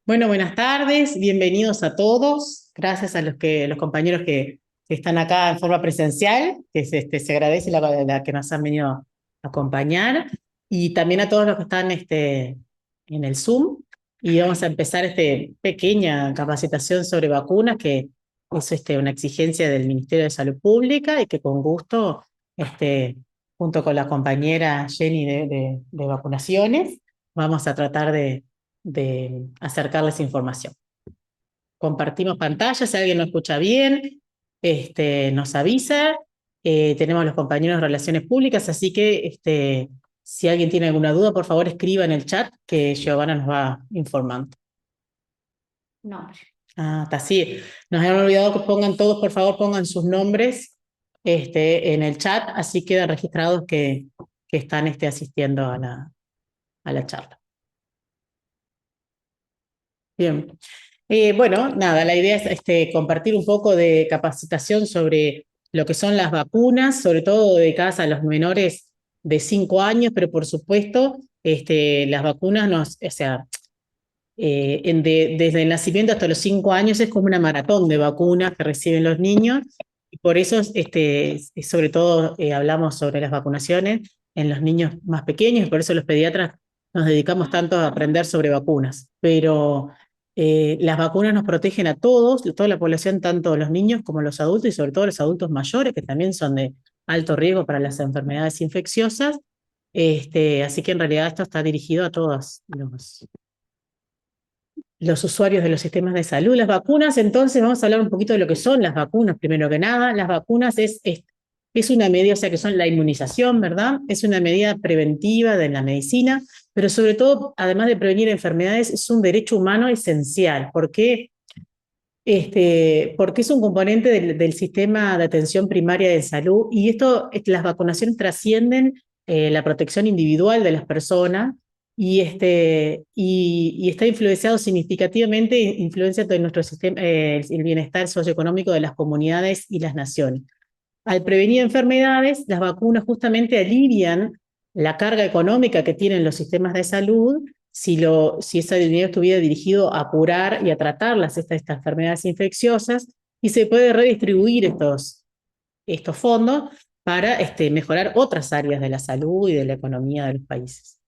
Bueno, buenas tardes, bienvenidos a todos. Gracias a los compañeros que están acá en forma presencial, que se agradece la que nos han venido a acompañar, y también a todos los que están en el Zoom. Y vamos a empezar esta pequeña capacitación sobre vacunas, que es una exigencia del Ministerio de Salud Pública y que con gusto, junto con la compañera Jenny de vacunaciones, vamos a tratar de acercarles información. Compartimos pantalla, si alguien no escucha bien, nos avisa. Tenemos los compañeros de Relaciones Públicas, así que si alguien tiene alguna duda, por favor escriba en el chat que Giovanna nos va informando. Nombre. Ah, está así. Nos habían olvidado que pongan todos, por favor, pongan sus nombres en el chat, así quedan registrados que están asistiendo a la charla. Bien. Bueno, nada, la idea es compartir un poco de capacitación sobre lo que son las vacunas, sobre todo dedicadas a los menores de 5 años, pero por supuesto, las vacunas o sea, desde el nacimiento hasta los 5 años es como una maratón de vacunas que reciben los niños, y por eso, sobre todo, hablamos sobre las vacunaciones en los niños más pequeños, y por eso los pediatras nos dedicamos tanto a aprender sobre vacunas. Pero las vacunas nos protegen a todos, a toda la población, tanto los niños como los adultos, y sobre todo los adultos mayores, que también son de alto riesgo para las enfermedades infecciosas. Así que en realidad esto está dirigido a todos los usuarios de los sistemas de salud. Las vacunas, entonces, vamos a hablar un poquito de lo que son las vacunas, primero que nada. Las vacunas es una medida, o sea, que son la inmunización, ¿verdad? Es una medida preventiva de la medicina, pero sobre todo, además de prevenir enfermedades, es un derecho humano esencial. ¿Por qué? Porque es un componente del sistema de atención primaria de salud, y las vacunaciones trascienden la protección individual de las personas, y está influenciado significativamente, influencia todo nuestro sistema, el bienestar socioeconómico de las comunidades y las naciones. Al prevenir enfermedades, las vacunas justamente alivian la carga económica que tienen los sistemas de salud si ese dinero estuviera dirigido a curar y a tratar estas enfermedades infecciosas, y se puede redistribuir estos fondos para mejorar otras áreas de la salud y de la economía de los países.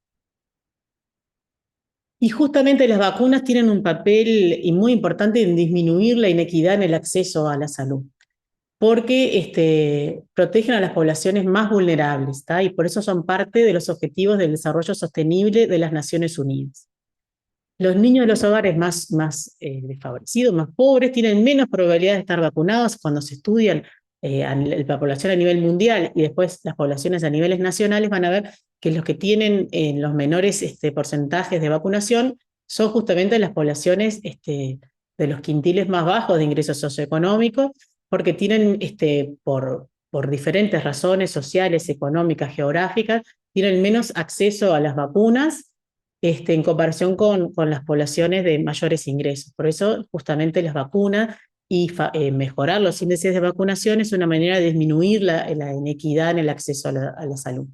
Y justamente las vacunas tienen un papel muy importante en disminuir la inequidad en el acceso a la salud, porque protegen a las poblaciones más vulnerables, ¿tá? Y por eso son parte de los objetivos del desarrollo sostenible de las Naciones Unidas. Los niños de los hogares más desfavorecidos, más pobres, tienen menos probabilidad de estar vacunados. Cuando se estudian la población a nivel mundial y después las poblaciones a niveles nacionales, van a ver que los que tienen los menores porcentajes de vacunación son justamente las poblaciones de los quintiles más bajos de ingresos socioeconómicos, porque tienen, por diferentes razones sociales, económicas, geográficas, tienen menos acceso a las vacunas en comparación con las poblaciones de mayores ingresos. Por eso, justamente las vacunas y mejorar los índices de vacunación es una manera de disminuir la inequidad en el acceso a la salud.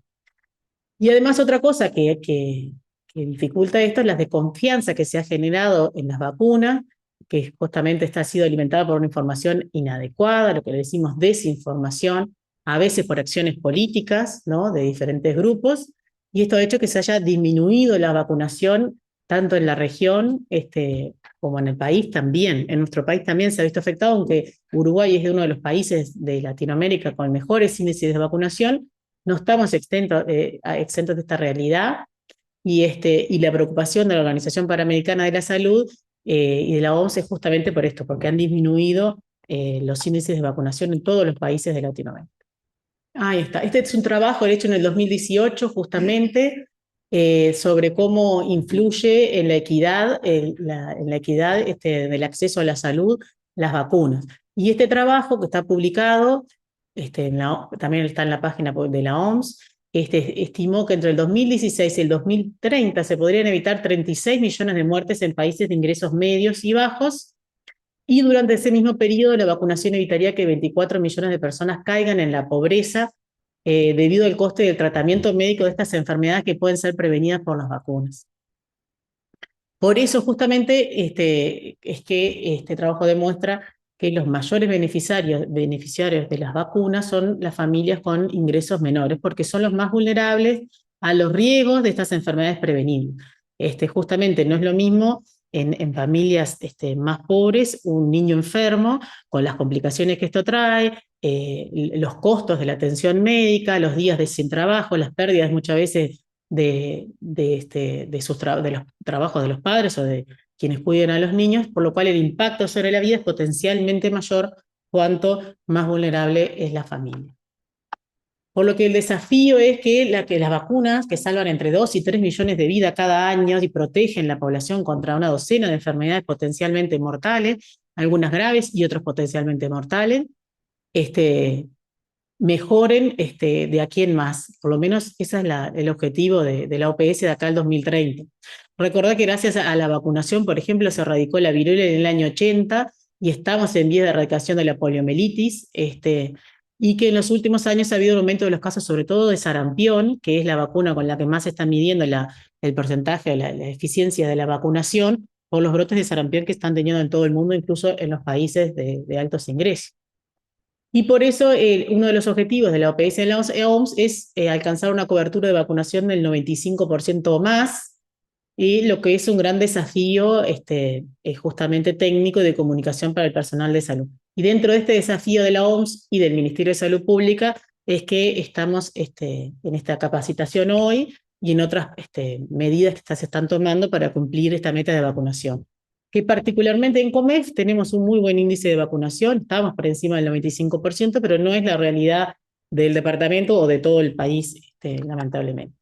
Y además, otra cosa que dificulta esto es la desconfianza que se ha generado en las vacunas, que justamente ha sido alimentada por una información inadecuada, lo que le decimos desinformación, a veces por acciones políticas, ¿no?, de diferentes grupos, y esto ha hecho que se haya disminuido la vacunación tanto en la región como en el país también. En nuestro país también se ha visto afectado, aunque Uruguay es uno de los países de Latinoamérica con mejores índices de vacunación. No estamos exentos de esta realidad, y la preocupación de la Organización Panamericana de la Salud y de la OMS es justamente por esto, porque han disminuido los índices de vacunación en todos los países de Latinoamérica. Ahí está. Este es un trabajo hecho en el 2018, justamente, sobre cómo influye en la equidad, del acceso a la salud, las vacunas. Y este trabajo, que está publicado, también está en la página de la OMS, estimó que entre el 2016 y el 2030 se podrían evitar 36 millones de muertes en países de ingresos medios y bajos, y durante ese mismo periodo la vacunación evitaría que 24 millones de personas caigan en la pobreza debido al coste del tratamiento médico de estas enfermedades que pueden ser prevenidas por las vacunas. Por eso justamente es que este trabajo demuestra que los mayores beneficiarios de las vacunas son las familias con ingresos menores, porque son los más vulnerables a los riesgos de estas enfermedades prevenibles. Justamente no es lo mismo en familias más pobres un niño enfermo, con las complicaciones que esto trae, los costos de la atención médica, los días de sin trabajo, las pérdidas muchas veces de los trabajos de los padres o de quienes cuiden a los niños, por lo cual el impacto sobre la vida es potencialmente mayor cuanto más vulnerable es la familia. Por lo que el desafío es que las vacunas, que salvan entre 2 y 3 millones de vidas cada año y protegen la población contra una docena de enfermedades potencialmente mortales, algunas graves y otras potencialmente mortales, mejoren de aquí en más. Por lo menos ese es el objetivo de la OPS de acá al 2030. Recordad que gracias a la vacunación, por ejemplo, se erradicó la viruela en el año 80 y estamos en vías de erradicación de la poliomielitis, y que en los últimos años ha habido un aumento de los casos, sobre todo de sarampión, que es la vacuna con la que más se está midiendo el porcentaje, la eficiencia de la vacunación por los brotes de sarampión que están teniendo en todo el mundo, incluso en los países de altos ingresos. Y por eso uno de los objetivos de la OPS de la OMS es alcanzar una cobertura de vacunación del 95% o más, y lo que es un gran desafío justamente técnico y de comunicación para el personal de salud. Y dentro de este desafío de la OMS y del Ministerio de Salud Pública es que estamos en esta capacitación hoy y en otras medidas que se están tomando para cumplir esta meta de vacunación. Que particularmente en COMEF tenemos un muy buen índice de vacunación, estamos por encima del 95%, pero no es la realidad del departamento o de todo el país, lamentablemente.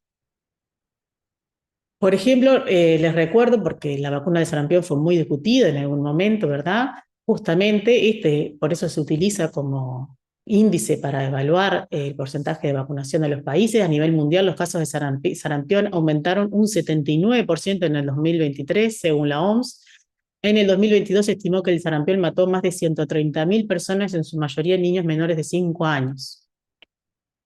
Por ejemplo, les recuerdo, porque la vacuna de sarampión fue muy discutida en algún momento, ¿verdad? Justamente por eso se utiliza como índice para evaluar el porcentaje de vacunación de los países. A nivel mundial, los casos de sarampión aumentaron un 79% en el 2023, según la OMS. En el 2022 se estimó que el sarampión mató más de 130.000 personas, en su mayoría niños menores de 5 años.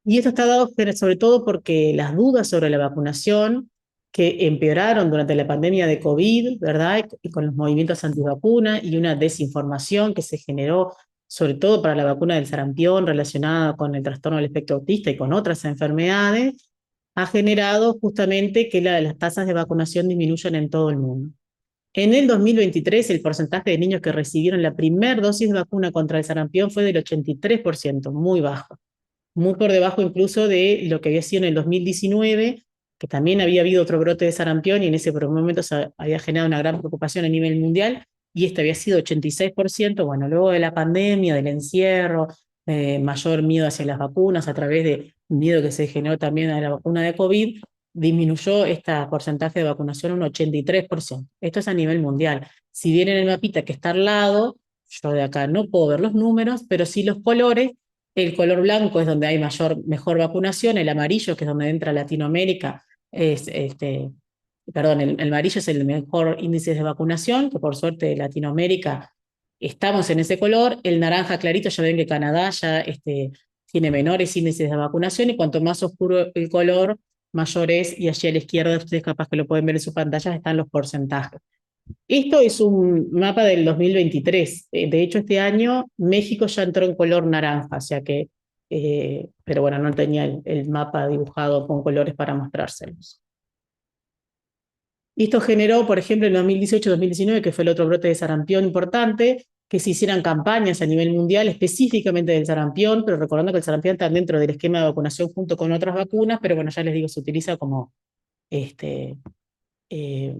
Y esto está dado sobre todo porque las dudas sobre la vacunación, que empeoraron durante la pandemia de COVID, ¿verdad? Y con los movimientos antivacuna y una desinformación que se generó, sobre todo para la vacuna del sarampión relacionada con el trastorno del espectro autista y con otras enfermedades, ha generado justamente que las tasas de vacunación disminuyan en todo el mundo. En el 2023, el porcentaje de niños que recibieron la primera dosis de vacuna contra el sarampión fue del 83%, muy bajo, muy por debajo incluso de lo que había sido en el 2019, que también había habido otro brote de sarampión y en ese momento se había generado una gran preocupación a nivel mundial, y este había sido 86%. Bueno, luego de la pandemia, del encierro, mayor miedo hacia las vacunas a través de miedo que se generó también a la vacuna de COVID, disminuyó este porcentaje de vacunación a un 83%. Esto es a nivel mundial. Si bien en el mapita que está al lado, yo de acá no puedo ver los números, pero sí los colores. El color blanco es donde hay mejor vacunación, el amarillo, que es donde entra Latinoamérica, perdón, el amarillo es el mejor índice de vacunación, que por suerte Latinoamérica estamos en ese color. El naranja clarito, ya ven que Canadá ya tiene menores índices de vacunación, y cuanto más oscuro el color, mayor es, y allí a la izquierda, ustedes capaz que lo pueden ver en sus pantallas, están los porcentajes. Esto es un mapa del 2023. De hecho, este año México ya entró en color naranja, o sea que, pero bueno, no tenía el mapa dibujado con colores para mostrárselos. Y esto generó, por ejemplo, en 2018-2019, que fue el otro brote de sarampión importante, que se hicieran campañas a nivel mundial específicamente del sarampión, pero recordando que el sarampión está dentro del esquema de vacunación junto con otras vacunas, pero bueno, ya les digo, se utiliza como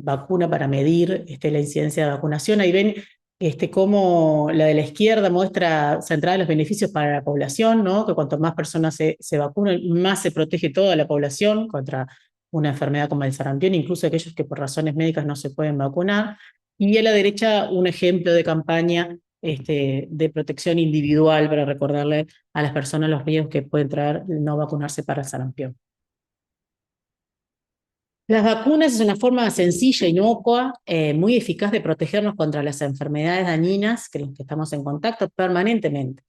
vacuna para medir la incidencia de vacunación. Ahí ven cómo la de la izquierda muestra centrada en los beneficios para la población, ¿no? Que cuanto más personas se vacunan, más se protege toda la población contra una enfermedad como el sarampión, incluso aquellos que por razones médicas no se pueden vacunar. Y a la derecha un ejemplo de campaña de protección individual para recordarle a las personas los riesgos que pueden traer no vacunarse para el sarampión. Las vacunas es una forma sencilla, inocua, muy eficaz de protegernos contra las enfermedades dañinas que estamos en contacto permanentemente,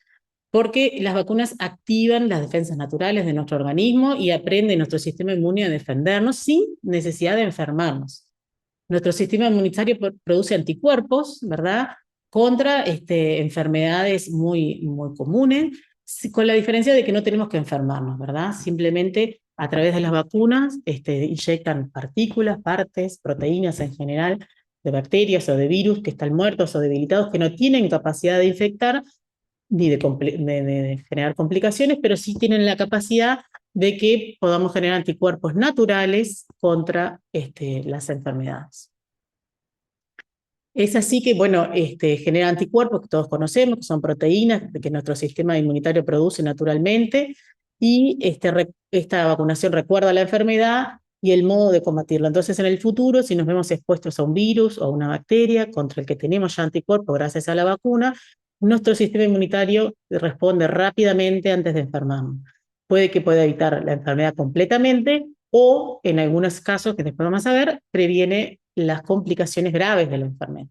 porque las vacunas activan las defensas naturales de nuestro organismo y aprende nuestro sistema inmune a defendernos sin necesidad de enfermarnos. nuestro sistema inmunitario produce anticuerpos, ¿verdad? Contra enfermedades muy comunes, con la diferencia de que no tenemos que enfermarnos, ¿verdad? Simplemente a través de las vacunas inyectan partículas, partes, proteínas en general, de bacterias o de virus que están muertos o debilitados, que no tienen capacidad de infectar ni de generar complicaciones, pero sí tienen la capacidad de que podamos generar anticuerpos naturales contra las enfermedades. Es así que, bueno, genera anticuerpos que todos conocemos, que son proteínas que nuestro sistema inmunitario produce naturalmente, y esta vacunación recuerda la enfermedad y el modo de combatirla. Entonces, en el futuro, si nos vemos expuestos a un virus o a una bacteria contra el que tenemos ya anticuerpos gracias a la vacuna, nuestro sistema inmunitario responde rápidamente antes de enfermarnos. Puede que pueda evitar la enfermedad completamente o, en algunos casos que después vamos a ver, previene las complicaciones graves de la enfermedad.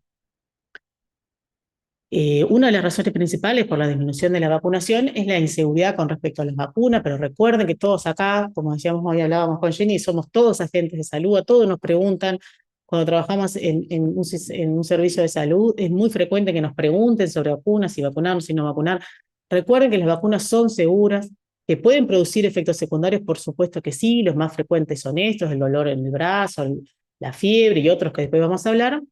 Una de las razones principales por la disminución de la vacunación es la inseguridad con respecto a las vacunas, pero recuerden que todos acá, como decíamos hoy, hablábamos con Jenny, somos todos agentes de salud, a todos nos preguntan, cuando trabajamos en un servicio de salud, es muy frecuente que nos pregunten sobre vacunas, si vacunarnos, si no vacunar. Recuerden que las vacunas son seguras, que pueden producir efectos secundarios, por supuesto que sí, los más frecuentes son estos, el dolor en el brazo, la fiebre y otros que después vamos a hablar,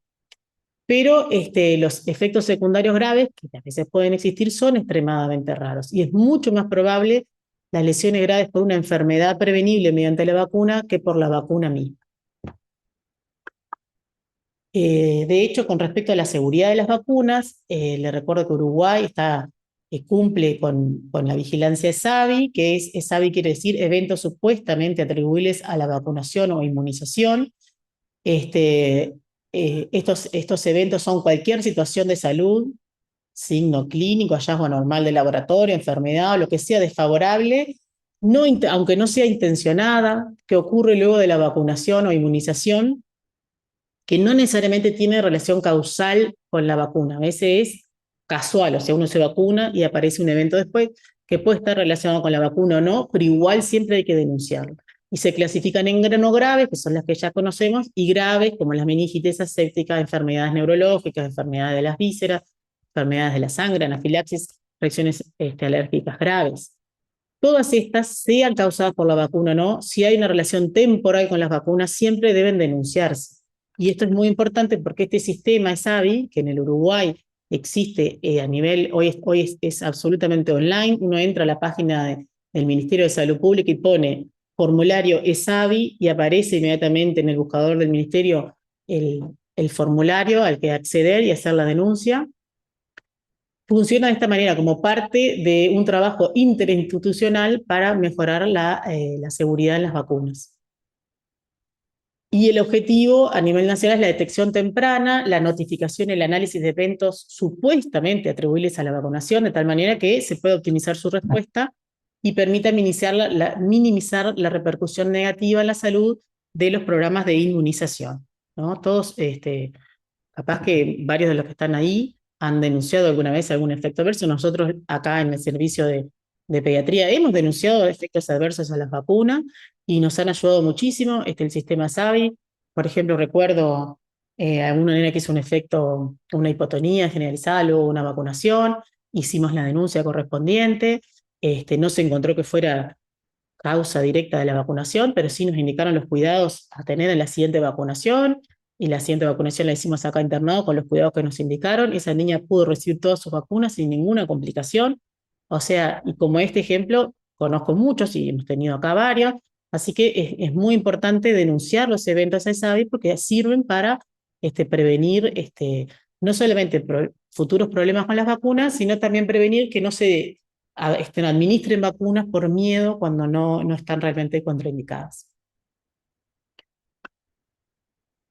pero los efectos secundarios graves, que a veces pueden existir, son extremadamente raros. Y es mucho más probable las lesiones graves por una enfermedad prevenible mediante la vacuna que por la vacuna misma. De hecho, con respecto a la seguridad de las vacunas, le recuerdo que Uruguay cumple con la vigilancia ESAVI, que ESAVI quiere decir eventos supuestamente atribuibles a la vacunación o inmunización. Estos eventos son cualquier situación de salud, signo clínico, hallazgo normal de laboratorio, enfermedad o lo que sea desfavorable, aunque no sea intencionada, que ocurre luego de la vacunación o inmunización, que no necesariamente tiene relación causal con la vacuna. A veces es casual, o sea, uno se vacuna y aparece un evento después que puede estar relacionado con la vacuna o no, pero igual siempre hay que denunciarlo. Y se clasifican en no graves, que son las que ya conocemos, y graves, como las meningitis asépticas, enfermedades neurológicas, enfermedades de las vísceras, enfermedades de la sangre, anafilaxis, reacciones alérgicas graves. Todas estas, sean causadas por la vacuna o no, si hay una relación temporal con las vacunas, siempre deben denunciarse. Y esto es muy importante porque este sistema ESAVI, que en el Uruguay existe a nivel, hoy es absolutamente online, uno entra a la página del Ministerio de Salud Pública y pone formulario ESAVI y aparece inmediatamente en el buscador del Ministerio el formulario al que acceder y hacer la denuncia. Funciona de esta manera como parte de un trabajo interinstitucional para mejorar la seguridad en las vacunas. Y el objetivo a nivel nacional es la detección temprana, la notificación y el análisis de eventos supuestamente atribuibles a la vacunación, de tal manera que se pueda optimizar su respuesta y permita minimizar la repercusión negativa en la salud de los programas de inmunización, ¿no? Todos, capaz que varios de los que están ahí han denunciado alguna vez algún efecto adverso. Nosotros acá en el servicio de pediatría hemos denunciado efectos adversos a las vacunas y nos han ayudado muchísimo. El sistema SAVI, por ejemplo, recuerdo a una nena que hizo un efecto, una hipotonía generalizada, luego una vacunación, hicimos la denuncia correspondiente, no se encontró que fuera causa directa de la vacunación, pero sí nos indicaron los cuidados a tener en la siguiente vacunación, y la siguiente vacunación la hicimos acá internado con los cuidados que nos indicaron. Esa niña pudo recibir todas sus vacunas sin ninguna complicación. O sea, y como este ejemplo, conozco muchos y hemos tenido acá varios, así que es muy importante denunciar los eventos a ESAVI porque sirven para prevenir no solamente futuros problemas con las vacunas, sino también prevenir que no se administren vacunas por miedo cuando no están realmente contraindicadas.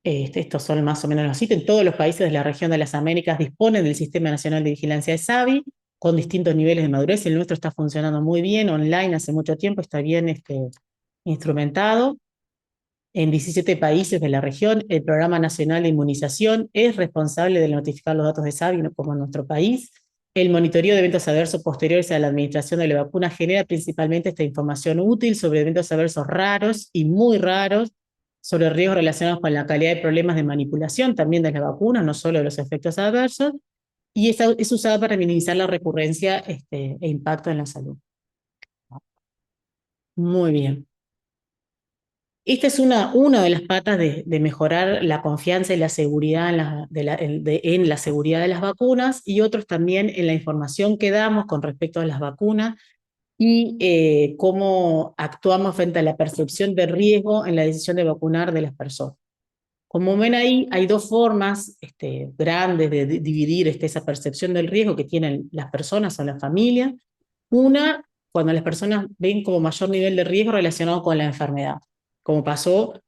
Estos son más o menos los sitios. Todos los países de la región de las Américas disponen del Sistema Nacional de Vigilancia de SAVI con distintos niveles de madurez. El nuestro está funcionando muy bien, online hace mucho tiempo, está bien instrumentado. En 17 países de la región, el Programa Nacional de Inmunización es responsable de notificar los datos de SAVI, como en nuestro país. El monitoreo de eventos adversos posteriores a la administración de la vacuna genera principalmente esta información útil sobre eventos adversos raros y muy raros, sobre riesgos relacionados con la calidad de problemas de manipulación también de las vacunas, no solo de los efectos adversos, y es usada para minimizar la recurrencia e impacto en la salud. Muy bien. Esta es una de las patas de mejorar la confianza y la seguridad en la seguridad de las vacunas, y otros también en la información que damos con respecto a las vacunas y cómo actuamos frente a la percepción de riesgo en la decisión de vacunar de las personas. Como ven ahí, hay dos formas grandes de dividir esa percepción del riesgo que tienen las personas o las familias. Una, cuando las personas ven como mayor nivel de riesgo relacionado con la enfermedad, como pasó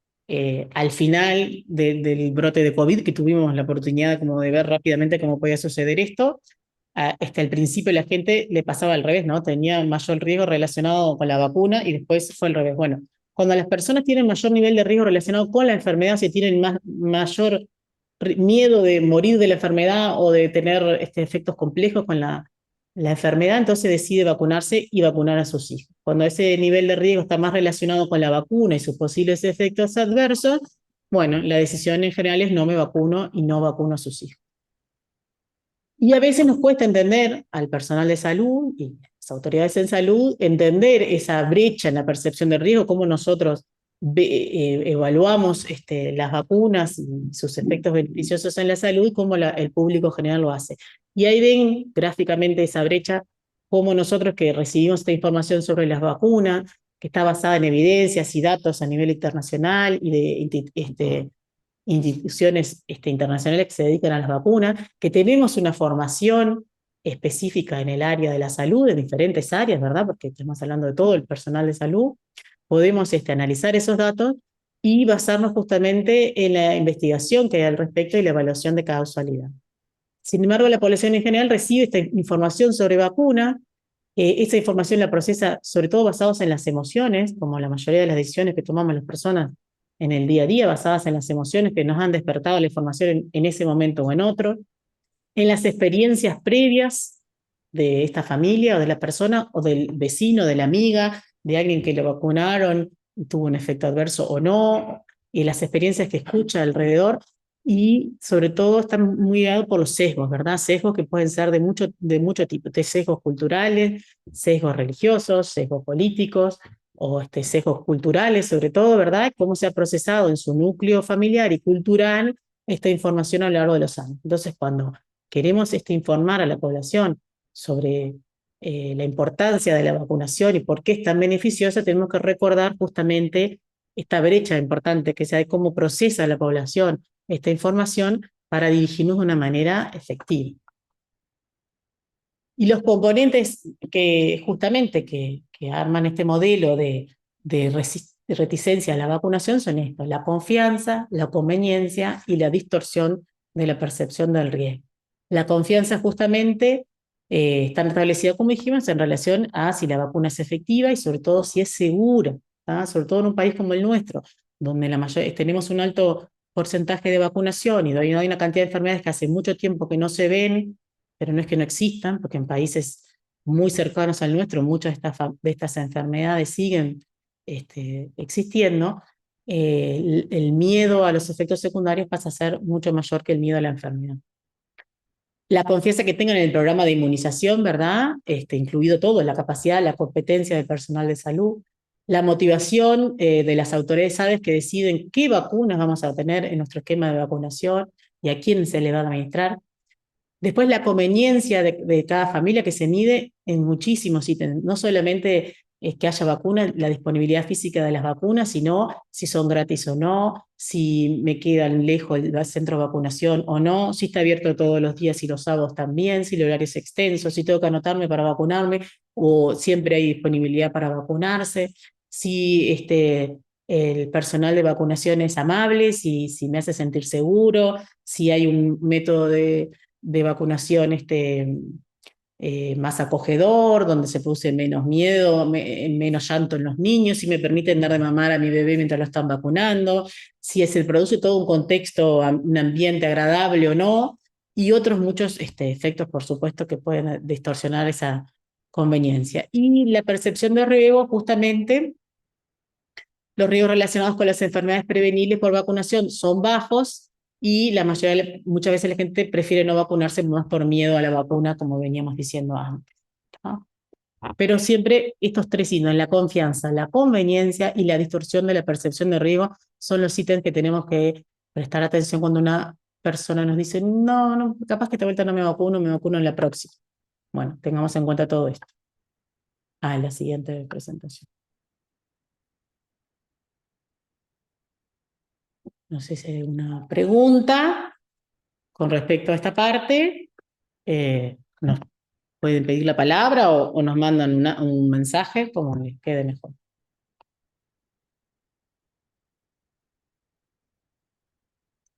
al final del brote de COVID, que tuvimos la oportunidad como de ver rápidamente cómo podía suceder esto. Al principio la gente le pasaba al revés, ¿no? Tenía mayor riesgo relacionado con la vacuna y después fue al revés. Bueno, cuando las personas tienen mayor nivel de riesgo relacionado con la enfermedad, si tienen mayor miedo de morir de la enfermedad o de tener efectos complejos con la enfermedad, entonces decide vacunarse y vacunar a sus hijos. Cuando ese nivel de riesgo está más relacionado con la vacuna y sus posibles efectos adversos, bueno, la decisión en general es no me vacuno y no vacuno a sus hijos. Y a veces nos cuesta entender al personal de salud y las autoridades en salud, entender esa brecha en la percepción de riesgo, cómo nosotros evaluamos las vacunas y sus efectos beneficiosos en la salud y cómo el público general lo hace. Y ahí ven gráficamente esa brecha, cómo nosotros que recibimos esta información sobre las vacunas, que está basada en evidencias y datos a nivel internacional y de instituciones internacionales que se dedican a las vacunas, que tenemos una formación específica en el área de la salud, en diferentes áreas, ¿verdad? Porque estamos hablando de todo el personal de salud, podemos analizar esos datos y basarnos justamente en la investigación que hay al respecto y la evaluación de causalidad. Sin embargo, la población en general recibe esta información sobre vacunas. Esa información la procesa sobre todo basados en las emociones, como la mayoría de las decisiones que tomamos las personas en el día a día, basadas en las emociones que nos han despertado la información en ese momento o en otro, en las experiencias previas de esta familia o de la persona o del vecino, de la amiga, de alguien que lo vacunaron y tuvo un efecto adverso o no, y las experiencias que escucha alrededor, y sobre todo están muy guiados por los sesgos, ¿verdad? Sesgos que pueden ser de mucho tipo, de sesgos culturales, sesgos religiosos, sesgos políticos, o sesgos culturales sobre todo, ¿verdad? Cómo se ha procesado en su núcleo familiar y cultural esta información a lo largo de los años. Entonces, cuando queremos informar a la población sobre la importancia de la vacunación y por qué es tan beneficiosa, tenemos que recordar justamente esta brecha importante que sea de cómo procesa la población esta información para dirigirnos de una manera efectiva. Y los componentes que justamente que arman este modelo de reticencia a la vacunación son estos: la confianza, la conveniencia y la distorsión de la percepción del riesgo. La confianza justamente está establecida, como dijimos, en relación a si la vacuna es efectiva y sobre todo si es segura, ¿tá? Sobre todo en un país como el nuestro, donde tenemos un alto porcentaje de vacunación y hay una cantidad de enfermedades que hace mucho tiempo que no se ven, pero no es que no existan, porque en países muy cercanos al nuestro muchas de estas enfermedades siguen existiendo. El miedo a los efectos secundarios pasa a ser mucho mayor que el miedo a la enfermedad. La confianza que tengan en el programa de inmunización, ¿verdad? Incluido todo, la capacidad, la competencia del personal de salud, la motivación de las autoridades que deciden qué vacunas vamos a tener en nuestro esquema de vacunación y a quién se le va a administrar. Después la conveniencia de cada familia, que se mide en muchísimos ítems, no solamente es que haya vacunas, la disponibilidad física de las vacunas, sino si son gratis o no, si me quedan lejos el centro de vacunación o no, si está abierto todos los días y los sábados también, si el horario es extenso, si tengo que anotarme para vacunarme o siempre hay disponibilidad para vacunarse, si el personal de vacunación es amable, si me hace sentir seguro, si hay un método de vacunación más acogedor, donde se produce menos miedo, menos llanto en los niños, si me permiten dar de mamar a mi bebé mientras lo están vacunando, si se produce todo un contexto, un ambiente agradable o no, y otros muchos efectos, por supuesto, que pueden distorsionar esa conveniencia. Y la percepción de riesgo justamente los riesgos relacionados con las enfermedades prevenibles por vacunación son bajos y muchas veces la gente prefiere no vacunarse más por miedo a la vacuna, como veníamos diciendo antes, ¿no? Pero siempre estos tres signos, la confianza, la conveniencia y la distorsión de la percepción de riesgo, son los ítems que tenemos que prestar atención cuando una persona nos dice, no, no, capaz que esta vuelta no me vacuno en la próxima. Bueno, tengamos en cuenta todo esto. En la siguiente presentación. No sé si hay una pregunta con respecto a esta parte. Nos pueden pedir la palabra o nos mandan un mensaje, como les quede mejor.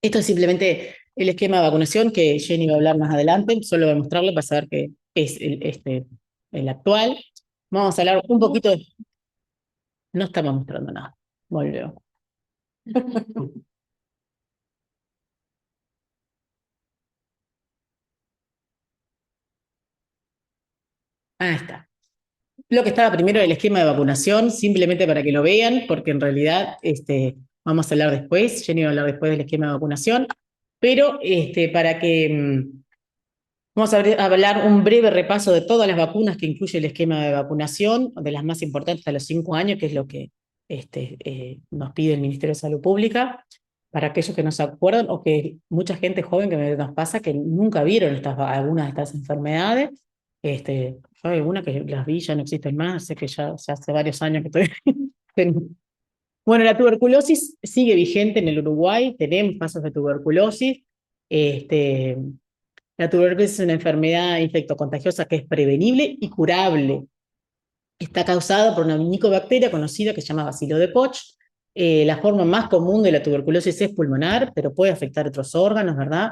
Esto es simplemente el esquema de vacunación que Jenny va a hablar más adelante, solo voy a mostrarle para saber que es el actual. Vamos a hablar un poquito de... No estamos mostrando nada. Volvemos. Ahí está. Lo que estaba primero el esquema de vacunación, simplemente para que lo vean, porque en realidad vamos a hablar después, Jenny va a hablar después del esquema de vacunación, pero para que vamos a hablar un breve repaso de todas las vacunas que incluye el esquema de vacunación, de las más importantes a los 5 años, que es lo que nos pide el Ministerio de Salud Pública, para aquellos que no se acuerdan o que mucha gente joven que nos pasa que nunca vieron algunas de estas enfermedades. Yo hay algunas que las vi, ya no existen más, sé que ya hace varios años que estoy... Bueno, la tuberculosis sigue vigente en el Uruguay, tenemos casos de tuberculosis. Este, la tuberculosis es una enfermedad infectocontagiosa que es prevenible y curable. Está causada por una micobacteria conocida que se llama Bacilo de Koch. La forma más común de la tuberculosis es pulmonar, pero puede afectar otros órganos, ¿verdad?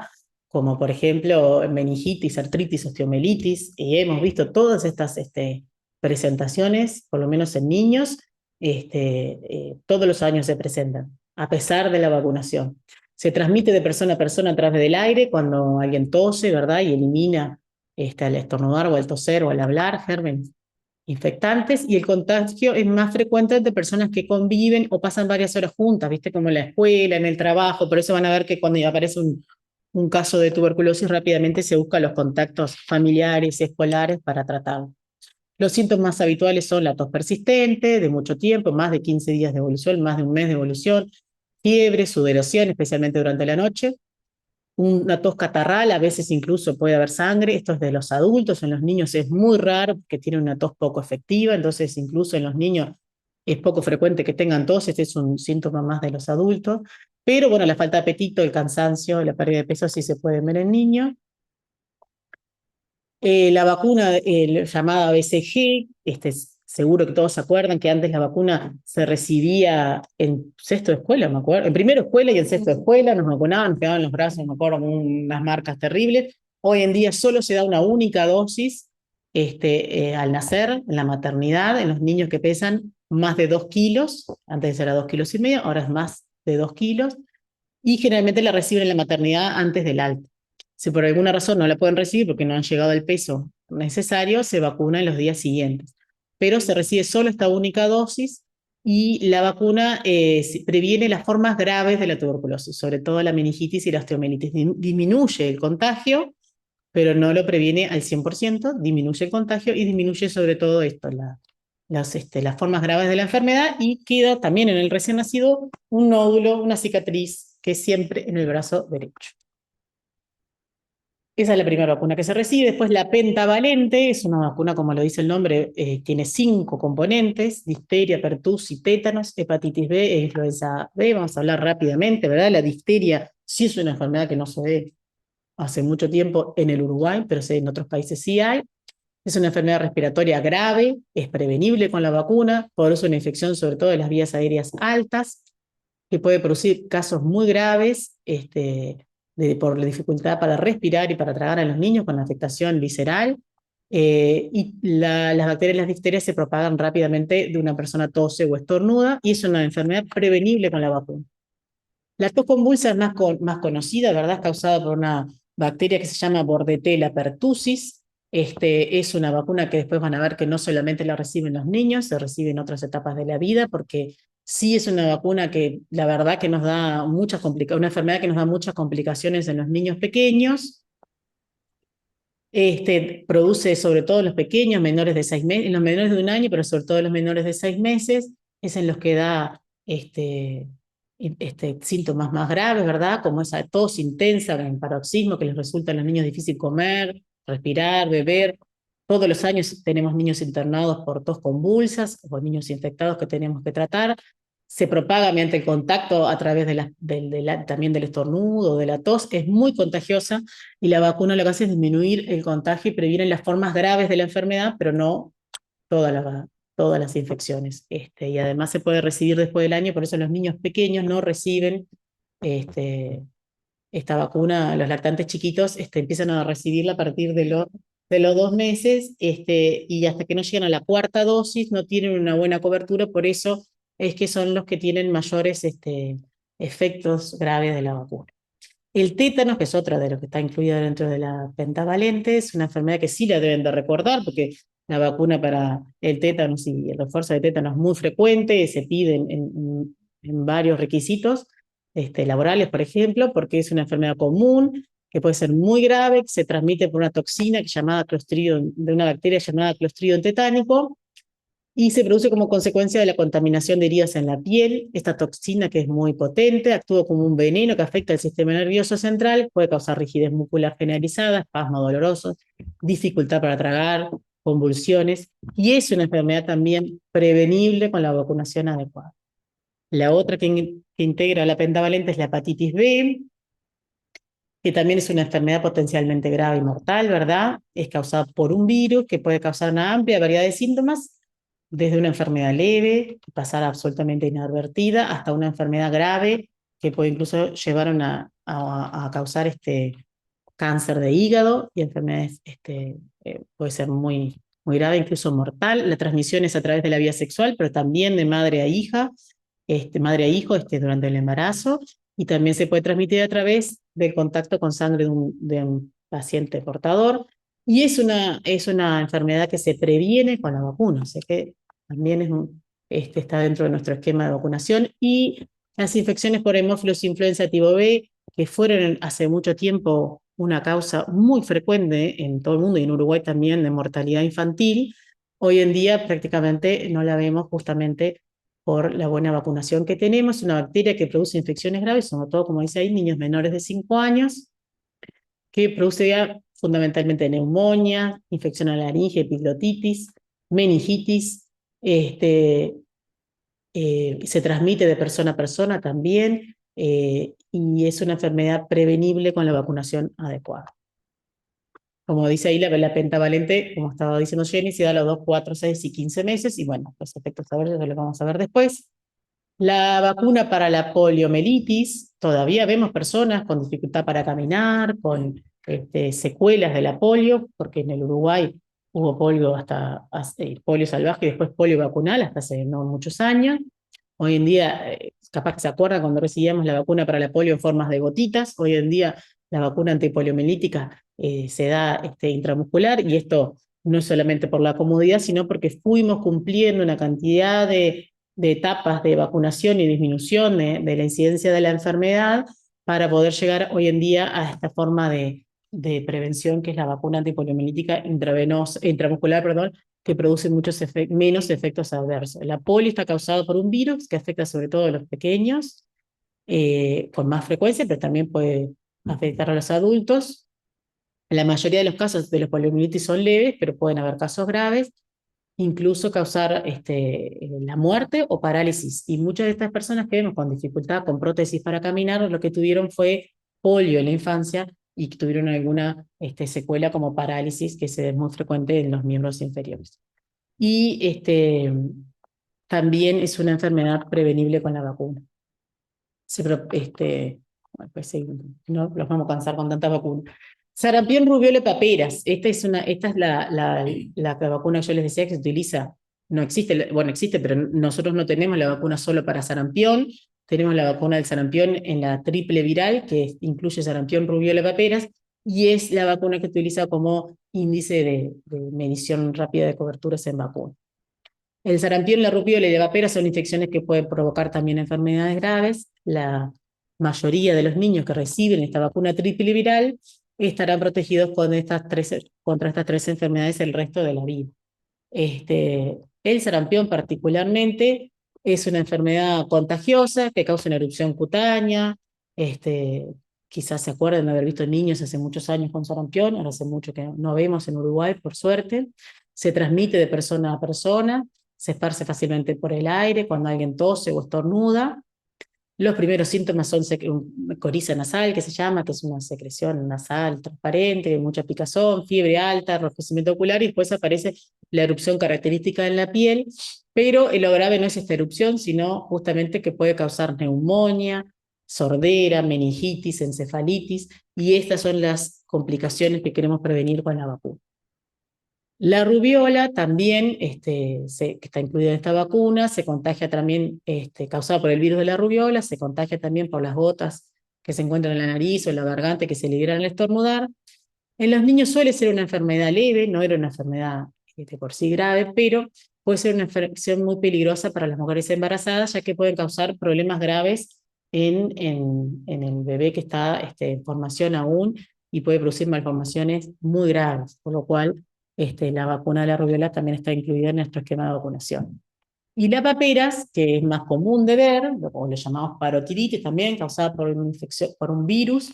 Como por ejemplo meningitis, artritis, osteomelitis. Hemos visto todas estas presentaciones, por lo menos en niños, todos los años se presentan, a pesar de la vacunación. Se transmite de persona a persona a través del aire cuando alguien tose, ¿verdad? Y elimina al estornudar o al toser o al hablar gérmenes infectantes, y el contagio es más frecuente entre personas que conviven o pasan varias horas juntas, ¿viste? Como en la escuela, en el trabajo. Por eso van a ver que cuando aparece un caso de tuberculosis rápidamente se buscan los contactos familiares, escolares para tratarlo. Los síntomas más habituales son la tos persistente, de mucho tiempo, más de 15 días de evolución, más de un mes de evolución, fiebre, sudoración, especialmente durante la noche, una tos catarral, a veces incluso puede haber sangre. Esto es de los adultos, en los niños es muy raro que tienen una tos poco efectiva, entonces incluso en los niños es poco frecuente que tengan tos. Este es un síntoma más de los adultos, pero bueno, la falta de apetito, el cansancio, la pérdida de peso sí se puede ver en niños. La vacuna llamada BCG, seguro que todos se acuerdan que antes la vacuna se recibía en sexto de escuela, me acuerdo, en primero escuela y en sexto de escuela, nos vacunaban, nos quedaban los brazos, me acuerdo, con unas marcas terribles. Hoy en día solo se da una única dosis al nacer, en la maternidad, en los niños que pesan más de 2 kilos, antes era 2,5 kilos, ahora es más de 2 kilos, y generalmente la reciben en la maternidad antes del alta. Si por alguna razón no la pueden recibir porque no han llegado al peso necesario, se vacuna en los días siguientes. Pero se recibe solo esta única dosis y la vacuna previene las formas graves de la tuberculosis, sobre todo la meningitis y la osteomelitis. Disminuye el contagio, pero no lo previene al 100%, disminuye el contagio y disminuye sobre todo esto, las formas graves de la enfermedad, y queda también en el recién nacido un nódulo, una cicatriz, que es siempre en el brazo derecho. Esa es la primera vacuna que se recibe. Después la pentavalente, es una vacuna, como lo dice el nombre, tiene 5 componentes: difteria, pertussis, tétanos, hepatitis B e influenza B. Vamos a hablar rápidamente, ¿verdad? La difteria sí es una enfermedad que no se ve hace mucho tiempo en el Uruguay, pero en otros países sí hay. Es una enfermedad respiratoria grave, es prevenible con la vacuna, por eso una infección sobre todo de las vías aéreas altas, que puede producir casos muy graves por la dificultad para respirar y para tragar a los niños con afectación visceral. Las bacterias de las difterias se propagan rápidamente de una persona tose o estornuda, y es una enfermedad prevenible con la vacuna. La tos convulsa es más conocida, ¿verdad? Es causada por una bacteria que se llama Bordetella pertussis. Es una vacuna que después van a ver que no solamente la reciben los niños, se recibe en otras etapas de la vida, porque Sí es una vacuna que la verdad que nos da muchas complicaciones, una enfermedad que nos da muchas complicaciones en los niños pequeños. Produce sobre todo en los pequeños, menores de 6 meses, en los menores de 1 año, pero sobre todo en los menores de 6 meses, es en los que da síntomas más graves, ¿verdad? Como esa tos intensa, el paroxismo que les resulta a los niños difícil comer, respirar, beber. Todos los años tenemos niños internados por tos convulsas o niños infectados que tenemos que tratar. Se propaga mediante el contacto a través también del estornudo, de la tos. Es muy contagiosa y la vacuna lo que hace es disminuir el contagio y previene las formas graves de la enfermedad, pero no todas las infecciones. Y además se puede recibir después del año, por eso los niños pequeños no reciben este, esta vacuna, los lactantes chiquitos empiezan a recibirla a partir de los 2 meses, y hasta que no llegan a la cuarta dosis no tienen una buena cobertura, por eso es que son los que tienen mayores efectos graves de la vacuna. El tétanos, que es otra de los que está incluida dentro de la pentavalente, es una enfermedad que sí la deben de recordar, porque la vacuna para el tétanos y el refuerzo de tétanos es muy frecuente, se pide en varios requisitos laborales, por ejemplo, porque es una enfermedad común, que puede ser muy grave, que se transmite por una toxina llamada Clostridium, de una bacteria llamada Clostridium tetánico, y se produce como consecuencia de la contaminación de heridas en la piel. Esta toxina, que es muy potente, actúa como un veneno que afecta el sistema nervioso central, puede causar rigidez muscular generalizada, espasmos dolorosos, dificultad para tragar, convulsiones, y es una enfermedad también prevenible con la vacunación adecuada. La otra que integra la pentavalente es la hepatitis B, que también es una enfermedad potencialmente grave y mortal, ¿verdad? Es causada por un virus que puede causar una amplia variedad de síntomas, desde una enfermedad leve, pasar absolutamente inadvertida, hasta una enfermedad grave, que puede incluso llevar a causar cáncer de hígado y enfermedades, puede ser muy grave, incluso mortal. La transmisión es a través de la vía sexual, pero también de madre a hija, madre a hijo durante el embarazo, y también se puede transmitir a través del contacto con sangre de un paciente portador. Y es una enfermedad que se previene con la vacuna, o sea que también está dentro de nuestro esquema de vacunación. Y las infecciones por hemófilos influenza tipo B, que fueron hace mucho tiempo una causa muy frecuente en todo el mundo y en Uruguay también de mortalidad infantil, hoy en día prácticamente no la vemos justamente por la buena vacunación que tenemos. Una bacteria que produce infecciones graves, sobre todo, como dice ahí, niños menores de 5 años, que produce ya fundamentalmente neumonía, infección a la laringe, epiglotitis, meningitis, se transmite de persona a persona también, y es una enfermedad prevenible con la vacunación adecuada. Como dice ahí, la pentavalente, como estaba diciendo Jenny, se da a los 2, 4, 6 y 15 meses, y bueno, los efectos adversos los vamos a ver después. La vacuna para la poliomielitis, todavía vemos personas con dificultad para caminar, con secuelas de la polio, porque en el Uruguay hubo polio polio salvaje y después polio vacunal hasta hace no muchos años. Hoy en día, capaz que se acuerdan cuando recibíamos la vacuna para la polio en formas de gotitas. Hoy en día la vacuna antipoliomielítica se da intramuscular, y esto no es solamente por la comodidad, sino porque fuimos cumpliendo una cantidad de etapas de vacunación y disminución de la incidencia de la enfermedad para poder llegar hoy en día a esta forma de prevención, que es la vacuna antipoliomielítica intramuscular, perdón, que produce menos efectos adversos. La polio está causada por un virus que afecta sobre todo a los pequeños, con más frecuencia, pero también puede afectar a los adultos. La mayoría de los casos de los poliomielitis son leves, pero pueden haber casos graves, incluso causar la muerte o parálisis. Y muchas de estas personas que vemos con dificultad con prótesis para caminar, lo que tuvieron fue polio en la infancia y que tuvieron alguna secuela como parálisis, que es muy frecuente en los miembros inferiores. Y también es una enfermedad prevenible con la vacuna. Bueno, pues sí, no los vamos a cansar con tanta vacuna. Sarampión, rubiola, paperas. Esta es la vacuna que yo les decía que se utiliza. No existe, bueno, existe, pero nosotros no tenemos la vacuna solo para sarampión. Tenemos la vacuna del sarampión en la triple viral, que incluye sarampión, rubiola, paperas, y es la vacuna que se utiliza como índice de medición rápida de coberturas en vacuna. El sarampión, la rubiola y la papera son infecciones que pueden provocar también enfermedades graves. La mayoría de los niños que reciben esta vacuna triple viral estarán protegidos contra estas tres enfermedades el resto de la vida. El sarampión particularmente es una enfermedad contagiosa que causa una erupción cutánea. Este, Quizás se acuerden de haber visto niños hace muchos años con sarampión, ahora hace mucho que no vemos en Uruguay, por suerte. Se transmite de persona a persona, se esparce fácilmente por el aire cuando alguien tose o estornuda. Los primeros síntomas son coriza nasal, que se llama, que es una secreción nasal transparente, mucha picazón, fiebre alta, enrojecimiento ocular, y después aparece la erupción característica en la piel, pero lo grave no es esta erupción, sino justamente que puede causar neumonía, sordera, meningitis, encefalitis, y estas son las complicaciones que queremos prevenir con la vacuna. La rubiola también, que está incluida en esta vacuna, se contagia también, causada por el virus de la rubiola, se contagia también por las gotas que se encuentran en la nariz o en la garganta que se liberan al estornudar. En los niños suele ser una enfermedad leve, no era una enfermedad por sí grave, pero puede ser una infección muy peligrosa para las mujeres embarazadas, ya que pueden causar problemas graves en el bebé que está en formación aún y puede producir malformaciones muy graves, por lo cual la vacuna de la rubiola también está incluida en nuestro esquema de vacunación. Y la paperas, que es más común de ver, o le llamamos parotiditis también, causada por una infección, por un virus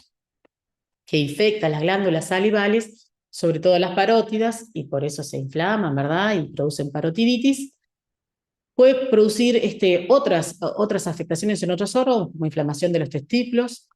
que infecta las glándulas salivales, sobre todo las parótidas, y por eso se inflaman, ¿verdad? Y producen parotiditis. Puede producir otras afectaciones en otros órganos, como inflamación de los testículos,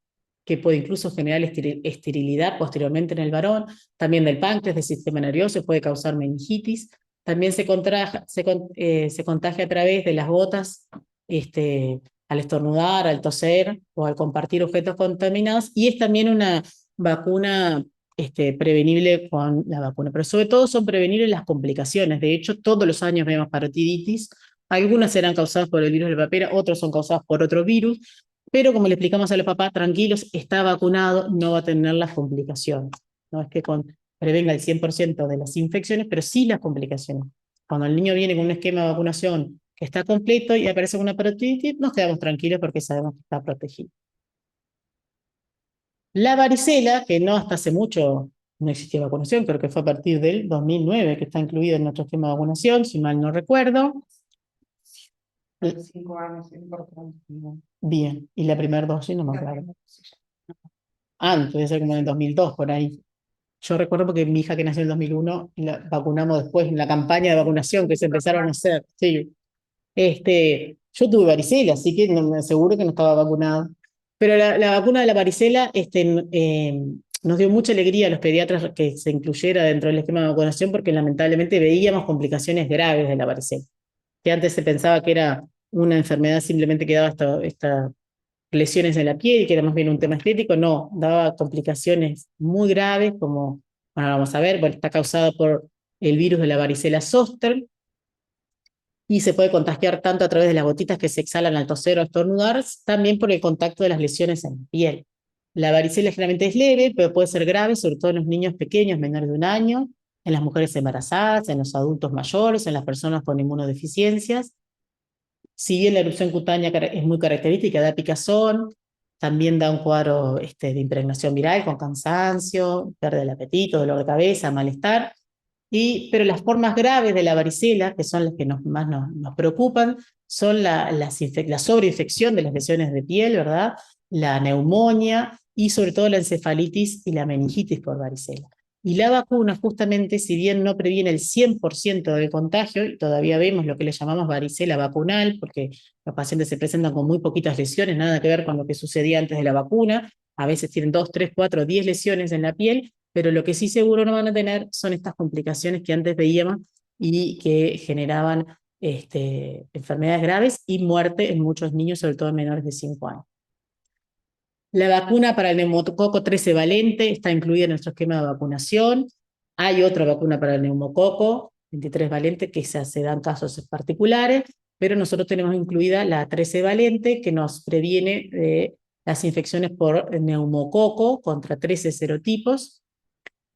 que puede incluso generar esterilidad posteriormente en el varón, también del páncreas, del sistema nervioso, puede causar meningitis. También se contagia a través de las gotas, al estornudar, al toser o al compartir objetos contaminados, y es también una vacuna prevenible con la vacuna, pero sobre todo son prevenibles las complicaciones. De hecho, todos los años vemos parotiditis. Algunas serán causadas por el virus de la papera, otros son causados por otro virus, pero como le explicamos a los papás, tranquilos, está vacunado, no va a tener las complicaciones. No es que prevenga el 100% de las infecciones, pero sí las complicaciones. Cuando el niño viene con un esquema de vacunación que está completo y aparece una parotiditis, nos quedamos tranquilos porque sabemos que está protegido. La varicela, que no hasta hace mucho no existía vacunación, creo que fue a partir del 2009 que está incluida en nuestro esquema de vacunación, si mal no recuerdo. 5 años, importante. Bien, y la primera dosis no me acuerdo. Antes, debe ser como en el 2002, por ahí. Yo recuerdo porque mi hija que nació en el 2001, la vacunamos después en la campaña de vacunación que se empezaron a hacer. Sí. Yo tuve varicela, así que no, me aseguro que no estaba vacunada. Pero la vacuna de la varicela nos dio mucha alegría a los pediatras que se incluyera dentro del esquema de vacunación porque lamentablemente veíamos complicaciones graves de la varicela. Que antes se pensaba que era una enfermedad simplemente que daba estas lesiones en la piel, que era más bien un tema estético, no, daba complicaciones muy graves como, bueno, vamos a ver, bueno, está causada por el virus de la varicela zoster, y se puede contagiar tanto a través de las gotitas que se exhalan al toser o estornudar, también por el contacto de las lesiones en la piel. La varicela generalmente es leve, pero puede ser grave, sobre todo en los niños pequeños, menores de 1 año, en las mujeres embarazadas, en los adultos mayores, en las personas con inmunodeficiencias. Si bien la erupción cutánea es muy característica, da picazón, también da un cuadro de impregnación viral con cansancio, pérdida del apetito, dolor de cabeza, malestar. Pero las formas graves de la varicela, que son las que más nos preocupan, son la sobreinfección de las lesiones de piel, ¿verdad? La neumonía y sobre todo la encefalitis y la meningitis por varicela. Y la vacuna, justamente, si bien no previene el 100% del contagio, y todavía vemos lo que le llamamos varicela vacunal, porque los pacientes se presentan con muy poquitas lesiones, nada que ver con lo que sucedía antes de la vacuna, a veces tienen 2, 3, 4, 10 lesiones en la piel, pero lo que sí seguro no van a tener son estas complicaciones que antes veíamos y que generaban enfermedades graves y muerte en muchos niños, sobre todo en menores de 5 años. La vacuna para el neumococo 13 valente está incluida en nuestro esquema de vacunación. Hay otra vacuna para el neumococo 23 valente que se dan casos particulares, pero nosotros tenemos incluida la 13 valente que nos previene de las infecciones por neumococo contra 13 serotipos.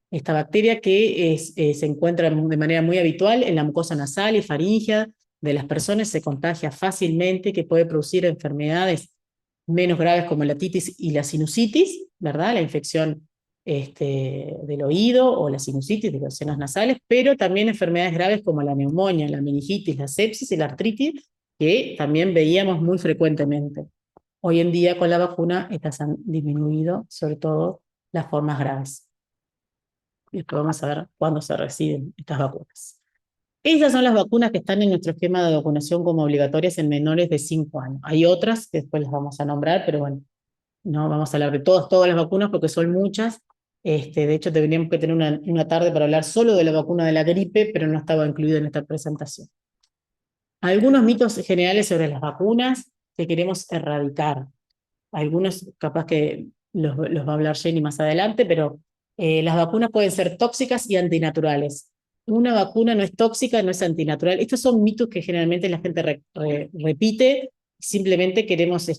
Esta bacteria que se encuentra de manera muy habitual en la mucosa nasal y faríngea de las personas se contagia fácilmente, que puede producir enfermedades menos graves como la titis y la sinusitis, ¿verdad? La infección del oído o la sinusitis de los senos nasales, pero también enfermedades graves como la neumonía, la meningitis, la sepsis y la artritis, que también veíamos muy frecuentemente. Hoy en día con la vacuna estas han disminuido, sobre todo las formas graves. Y después vamos a ver cuándo se reciben estas vacunas. Esas son las vacunas que están en nuestro esquema de vacunación como obligatorias en menores de 5 años. Hay otras que después las vamos a nombrar, pero bueno, no vamos a hablar de todas las vacunas porque son muchas. De hecho, tendríamos que tener una tarde para hablar solo de la vacuna de la gripe, pero no estaba incluido en esta presentación. Algunos mitos generales sobre las vacunas que queremos erradicar. Algunos capaz que los va a hablar Jenny más adelante, pero las vacunas pueden ser tóxicas y antinaturales. Una vacuna no es tóxica, no es antinatural. Estos son mitos que generalmente la gente repite. Simplemente queremos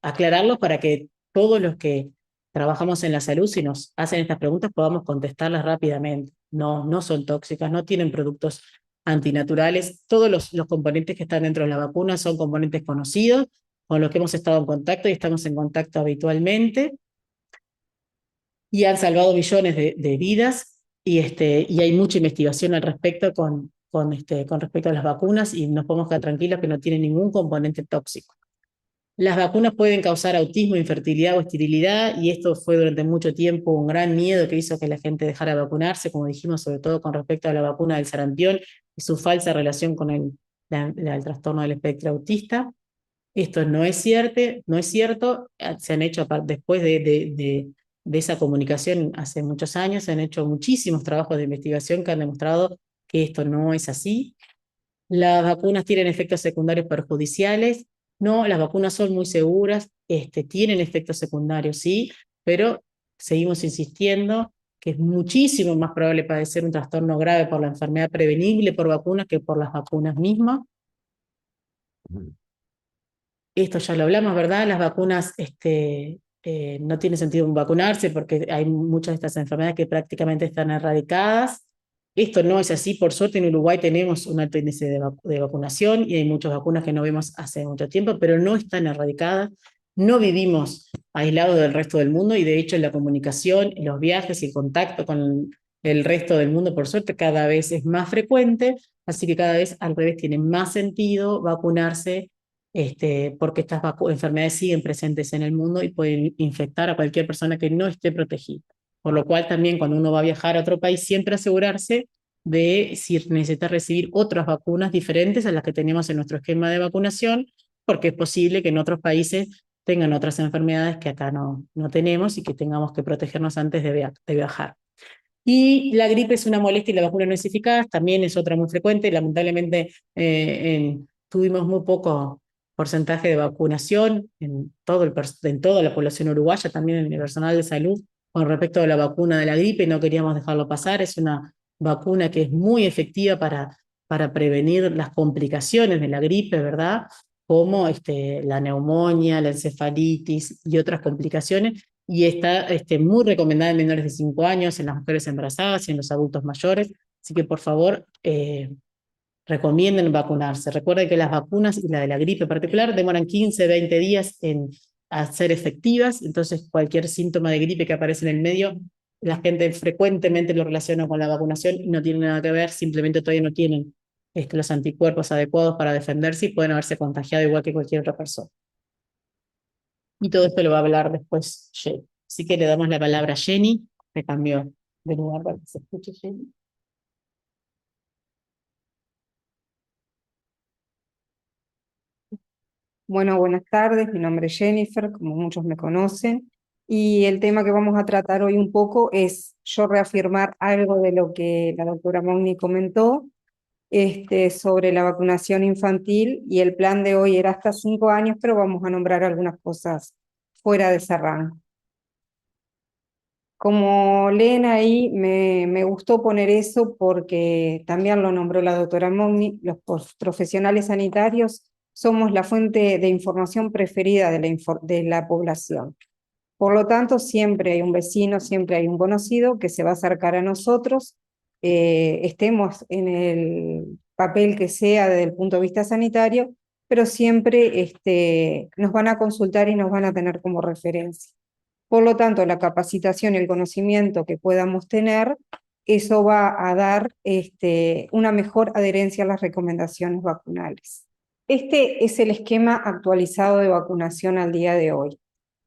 aclararlos para que todos los que trabajamos en la salud, si nos hacen estas preguntas, podamos contestarlas rápidamente. No, no son tóxicas, no tienen productos antinaturales. Todos los componentes que están dentro de la vacuna son componentes conocidos, con los que hemos estado en contacto y estamos en contacto habitualmente, y han salvado millones de vidas, y hay mucha investigación al respecto con respecto a las vacunas, y nos podemos quedar tranquilos que no tienen ningún componente tóxico. Las vacunas pueden causar autismo, infertilidad o esterilidad, y esto fue durante mucho tiempo un gran miedo que hizo que la gente dejara de vacunarse, como dijimos, sobre todo con respecto a la vacuna del sarampión y su falsa relación con el trastorno del espectro autista. Esto no es cierto, no es cierto. Se han hecho, después de esa comunicación hace muchos años, se han hecho muchísimos trabajos de investigación que han demostrado que esto no es así. Las vacunas tienen efectos secundarios perjudiciales. No, las vacunas son muy seguras, tienen efectos secundarios, sí, pero seguimos insistiendo que es muchísimo más probable padecer un trastorno grave por la enfermedad prevenible por vacunas que por las vacunas mismas. Esto ya lo hablamos, ¿verdad? Las vacunas, no tiene sentido vacunarse porque hay muchas de estas enfermedades que prácticamente están erradicadas. Esto no es así. Por suerte en Uruguay tenemos un alto índice de vacunación y hay muchas vacunas que no vemos hace mucho tiempo, pero no están erradicadas. No vivimos aislados del resto del mundo, y de hecho la comunicación, los viajes y el contacto con el resto del mundo, por suerte, cada vez es más frecuente, así que cada vez al revés tiene más sentido vacunarse, porque estas enfermedades siguen presentes en el mundo y pueden infectar a cualquier persona que no esté protegida. Por lo cual también cuando uno va a viajar a otro país, siempre asegurarse de si necesita recibir otras vacunas diferentes a las que tenemos en nuestro esquema de vacunación, porque es posible que en otros países tengan otras enfermedades que acá no tenemos y que tengamos que protegernos antes de viajar. Y la gripe es una molestia y la vacuna no es eficaz, también es otra muy frecuente. Lamentablemente tuvimos muy poco porcentaje de vacunación en toda la población uruguaya, también en el personal de salud, con respecto a la vacuna de la gripe. No queríamos dejarlo pasar. Es una vacuna que es muy efectiva para prevenir las complicaciones de la gripe, ¿verdad? Como la neumonía, la encefalitis y otras complicaciones, y está muy recomendada en menores de 5 años, en las mujeres embarazadas y en los adultos mayores. Así que por favor, recomienden vacunarse. Recuerden que las vacunas, y la de la gripe en particular, demoran 15, 20 días en ser efectivas. Entonces cualquier síntoma de gripe que aparece en el medio, la gente frecuentemente lo relaciona con la vacunación y no tiene nada que ver. Simplemente todavía no tienen los anticuerpos adecuados para defenderse y pueden haberse contagiado igual que cualquier otra persona. Y todo esto lo va a hablar después Jenny. Así que le damos la palabra a Jenny, que cambió de lugar para que se escuche Jenny. Bueno, buenas tardes, mi nombre es Jennifer, como muchos me conocen, y el tema que vamos a tratar hoy un poco es yo reafirmar algo de lo que la doctora Mogni comentó, sobre la vacunación infantil, y el plan de hoy era hasta 5 años, pero vamos a nombrar algunas cosas fuera de ese rango. Como leen ahí, me gustó poner eso porque también lo nombró la doctora Mogni. Los profesionales sanitarios somos la fuente de información preferida de la población. Por lo tanto, siempre hay un vecino, siempre hay un conocido que se va a acercar a nosotros, estemos en el papel que sea desde el punto de vista sanitario, pero siempre nos van a consultar y nos van a tener como referencia. Por lo tanto, la capacitación y el conocimiento que podamos tener, eso va a dar una mejor adherencia a las recomendaciones vacunales. Este es el esquema actualizado de vacunación al día de hoy.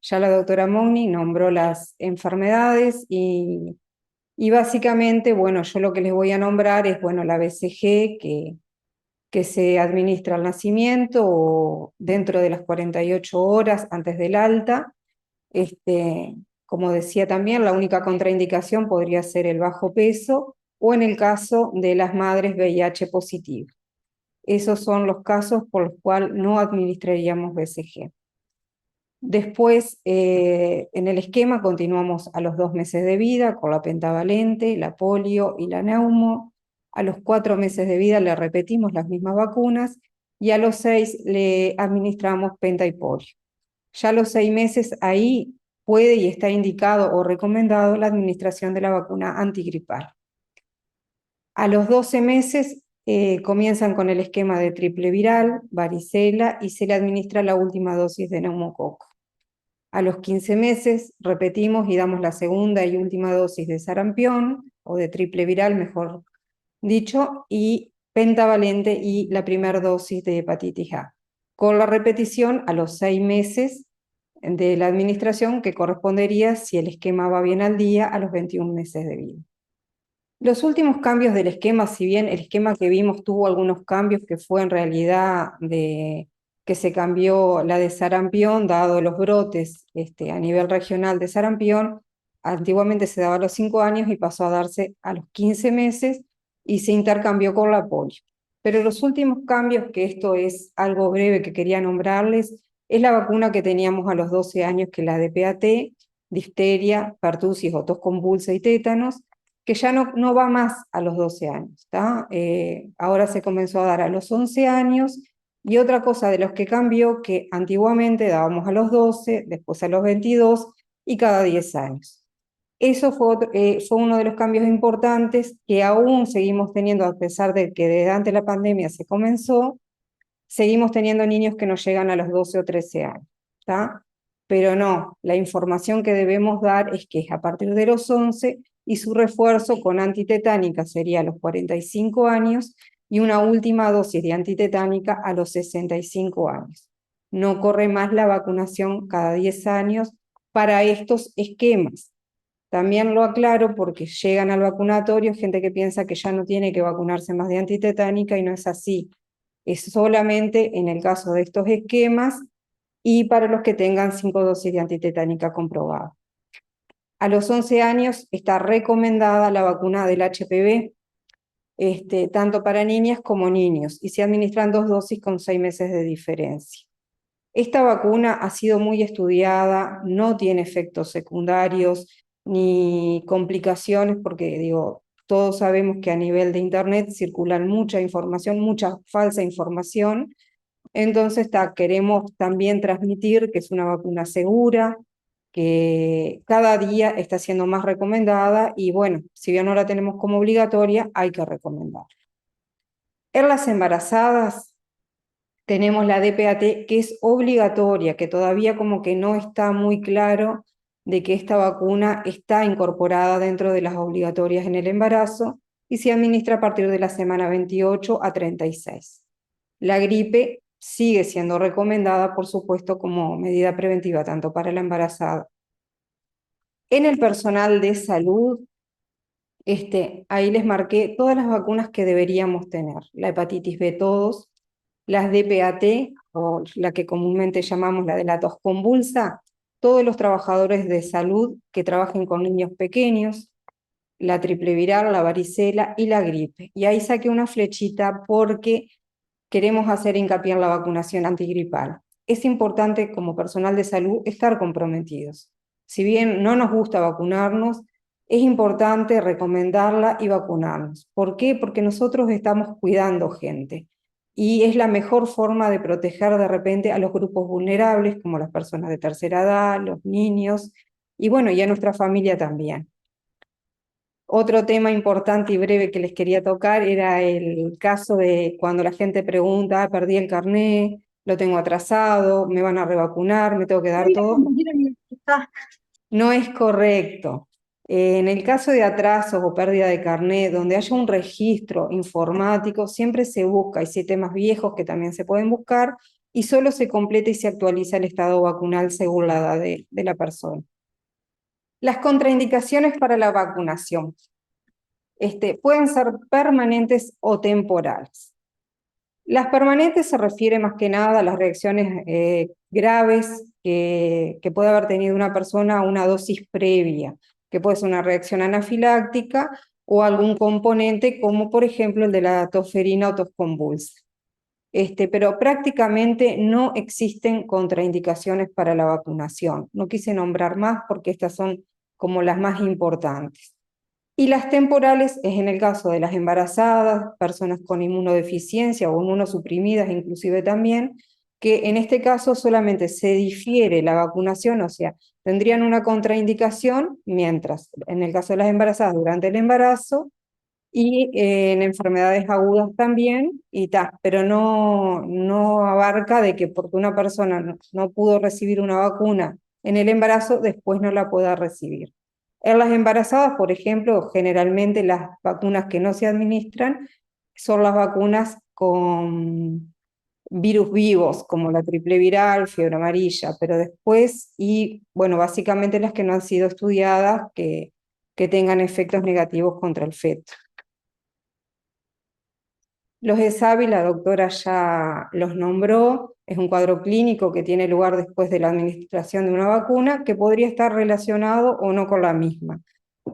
Ya la doctora Mogni nombró las enfermedades y básicamente, bueno, yo lo que les voy a nombrar es, bueno, la BCG que se administra al nacimiento o dentro de las 48 horas antes del alta. Como decía también, la única contraindicación podría ser el bajo peso o en el caso de las madres VIH positivas. Esos son los casos por los cuales no administraríamos BCG. Después, en el esquema continuamos a los 2 meses de vida con la pentavalente, la polio y la neumo. A los 4 meses de vida le repetimos las mismas vacunas y a los 6 le administramos penta y polio. Ya a los 6 meses ahí puede y está indicado o recomendado la administración de la vacuna antigripal. A los 12 meses comienzan con el esquema de triple viral, varicela y se le administra la última dosis de neumococo. A los 15 meses repetimos y damos la segunda y última dosis de sarampión, o de triple viral, mejor dicho, y pentavalente y la primera dosis de hepatitis A, con la repetición a los 6 meses de la administración que correspondería, si el esquema va bien al día, a los 21 meses de vida. Los últimos cambios del esquema, si bien el esquema que vimos tuvo algunos cambios que fue en realidad que se cambió la de sarampión, dado los brotes a nivel regional de sarampión, antiguamente se daba a los 5 años y pasó a darse a los 15 meses y se intercambió con la polio. Pero los últimos cambios, que esto es algo breve que quería nombrarles, es la vacuna que teníamos a los 12 años, que es la de DPAT, difteria, pertussis o tos convulsa y tétanos, que ya no va más a los 12 años. Ahora se comenzó a dar a los 11 años, y otra cosa de los que cambió, que antiguamente dábamos a los 12, después a los 22 y cada 10 años. Eso fue uno de los cambios importantes que aún seguimos teniendo, a pesar de que desde antes de la pandemia se comenzó, seguimos teniendo niños que no llegan a los 12 o 13 años. Pero no, la información que debemos dar es que es a partir de los 11 y su refuerzo con antitetánica sería a los 45 años y una última dosis de antitetánica a los 65 años. No corre más la vacunación cada 10 años para estos esquemas. También lo aclaro porque llegan al vacunatorio gente que piensa que ya no tiene que vacunarse más de antitetánica y no es así. Es solamente en el caso de estos esquemas y para los que tengan 5 dosis de antitetánica comprobada. A los 11 años está recomendada la vacuna del HPV, tanto para niñas como niños, y se administran 2 dosis con 6 meses de diferencia. Esta vacuna ha sido muy estudiada, no tiene efectos secundarios ni complicaciones, porque todos sabemos que a nivel de internet circulan mucha información, mucha falsa información. Entonces queremos también transmitir que es una vacuna segura, que cada día está siendo más recomendada y bueno, si bien no la tenemos como obligatoria, hay que recomendar. En las embarazadas tenemos la DPAT, que es obligatoria, que todavía como que no está muy claro de que esta vacuna está incorporada dentro de las obligatorias en el embarazo y se administra a partir de la semana 28 a 36. La gripe sigue siendo recomendada, por supuesto, como medida preventiva, tanto para la embarazada. En el personal de salud, ahí les marqué todas las vacunas que deberíamos tener. La hepatitis B todos, las DPAT, o la que comúnmente llamamos la de la tos convulsa, todos los trabajadores de salud que trabajen con niños pequeños, la triple viral, la varicela y la gripe. Y ahí saqué una flechita porque queremos hacer hincapié en la vacunación antigripal. Es importante como personal de salud estar comprometidos. Si bien no nos gusta vacunarnos, es importante recomendarla y vacunarnos. ¿Por qué? Porque nosotros estamos cuidando gente y es la mejor forma de proteger de repente a los grupos vulnerables, como las personas de tercera edad, los niños, y bueno, y a nuestra familia también. Otro tema importante y breve que les quería tocar era el caso de cuando la gente pregunta, perdí el carné, lo tengo atrasado, me van a revacunar, me tengo que dar todo. No es correcto. En el caso de atrasos o pérdida de carnet, donde haya un registro informático, siempre se busca, hay sistemas viejos que también se pueden buscar, y solo se completa y se actualiza el estado vacunal según la edad de la persona. Las contraindicaciones para la vacunación. Pueden ser permanentes o temporales. Las permanentes se refiere más que nada a las reacciones graves que puede haber tenido una persona a una dosis previa, que puede ser una reacción anafiláctica o algún componente como por ejemplo el de la tosferina o tos convulsa. Pero prácticamente no existen contraindicaciones para la vacunación. No quise nombrar más porque estas son como las más importantes. Y las temporales es en el caso de las embarazadas, personas con inmunodeficiencia o inmunosuprimidas inclusive también, que en este caso solamente se difiere la vacunación, o sea, tendrían una contraindicación, mientras en el caso de las embarazadas durante el embarazo, y en enfermedades agudas también, pero no abarca de que porque una persona no pudo recibir una vacuna en el embarazo, después no la pueda recibir. En las embarazadas, por ejemplo, generalmente las vacunas que no se administran son las vacunas con virus vivos, como la triple viral, fiebre amarilla, pero después, y bueno, básicamente las que no han sido estudiadas, que tengan efectos negativos contra el feto. Los ESAVI, la doctora ya los nombró, es un cuadro clínico que tiene lugar después de la administración de una vacuna que podría estar relacionado o no con la misma.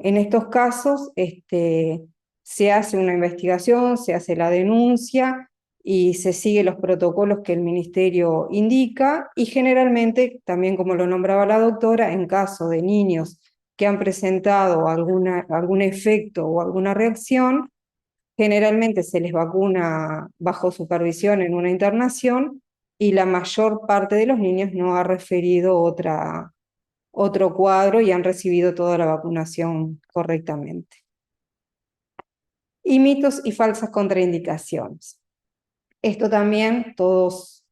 En estos casos se hace una investigación, se hace la denuncia y se siguen los protocolos que el ministerio indica y generalmente, también como lo nombraba la doctora, en caso de niños que han presentado algún efecto o alguna reacción, generalmente se les vacuna bajo supervisión en una internación y la mayor parte de los niños no ha referido otro cuadro y han recibido toda la vacunación correctamente. Y mitos y falsas contraindicaciones. Esto también todos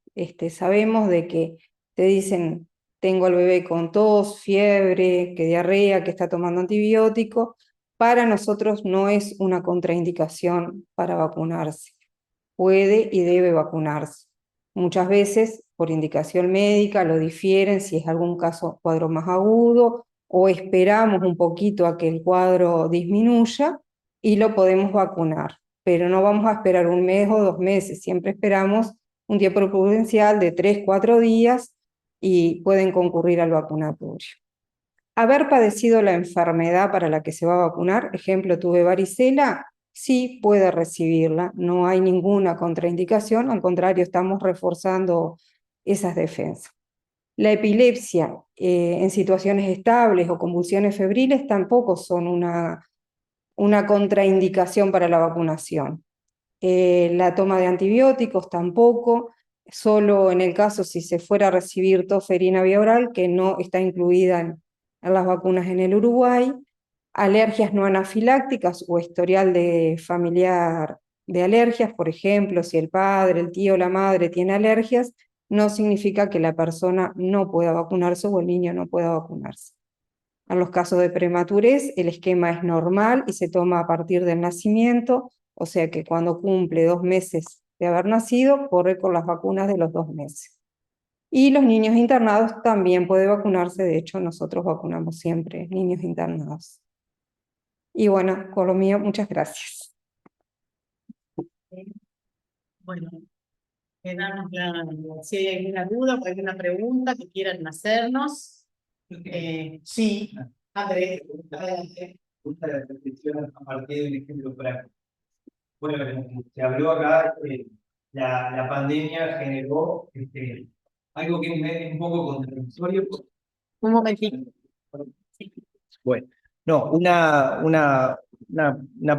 sabemos de que te dicen, tengo al bebé con tos, fiebre, que diarrea, que está tomando antibiótico. Para nosotros no es una contraindicación para vacunarse. Puede y debe vacunarse. Muchas veces, por indicación médica, lo difieren si es algún cuadro más agudo o esperamos un poquito a que el cuadro disminuya y lo podemos vacunar. Pero no vamos a esperar un mes o 2 meses, siempre esperamos un tiempo prudencial de 3, 4 días y pueden concurrir al vacunatorio. Haber padecido la enfermedad para la que se va a vacunar, ejemplo, tuve varicela, sí puede recibirla, no hay ninguna contraindicación, al contrario, estamos reforzando esas defensas. La epilepsia en situaciones estables o convulsiones febriles tampoco son una contraindicación para la vacunación. La toma de antibióticos tampoco, solo en el caso si se fuera a recibir tosferina vía oral, que no está incluida en las vacunas en el Uruguay, alergias no anafilácticas o historial de familiar de alergias, por ejemplo, si el padre, el tío, la madre tiene alergias, no significa que la persona no pueda vacunarse o el niño no pueda vacunarse. En los casos de prematurez, el esquema es normal y se toma a partir del nacimiento, o sea que cuando cumple 2 meses de haber nacido, corre con las vacunas de los 2 meses. Y los niños internados también pueden vacunarse, de hecho nosotros vacunamos siempre niños internados. Y bueno, con lo mío, muchas gracias. Bueno, quedamos si hay alguna duda o alguna pregunta que quieran hacernos. Sí, Andrés, adelante. Gusta la reflexión a partir de un ejemplo práctico. Bueno, se habló acá que la pandemia generó algo que es un poco contradictorio. Un momentito. Bueno, no, una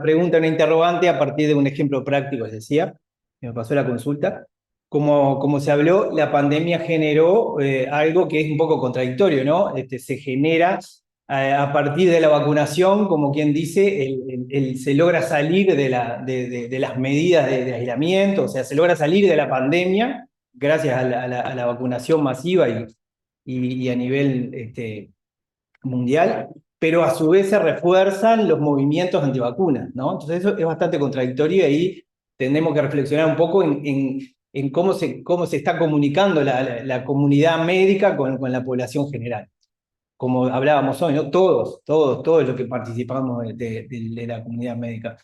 pregunta, una interrogante a partir de un ejemplo práctico, les decía, me pasó la consulta. Como se habló, la pandemia generó algo que es un poco contradictorio, ¿no? Se genera a partir de la vacunación, como quien dice, se logra salir de las medidas de aislamiento, o sea, se logra salir de la pandemia gracias a la vacunación masiva y a nivel mundial, pero a su vez se refuerzan los movimientos antivacunas, ¿no? Entonces eso es bastante contradictorio y ahí tenemos que reflexionar un poco en cómo se está comunicando la comunidad médica con la población general. Como hablábamos hoy, ¿no? Todos los que participamos de la comunidad médica.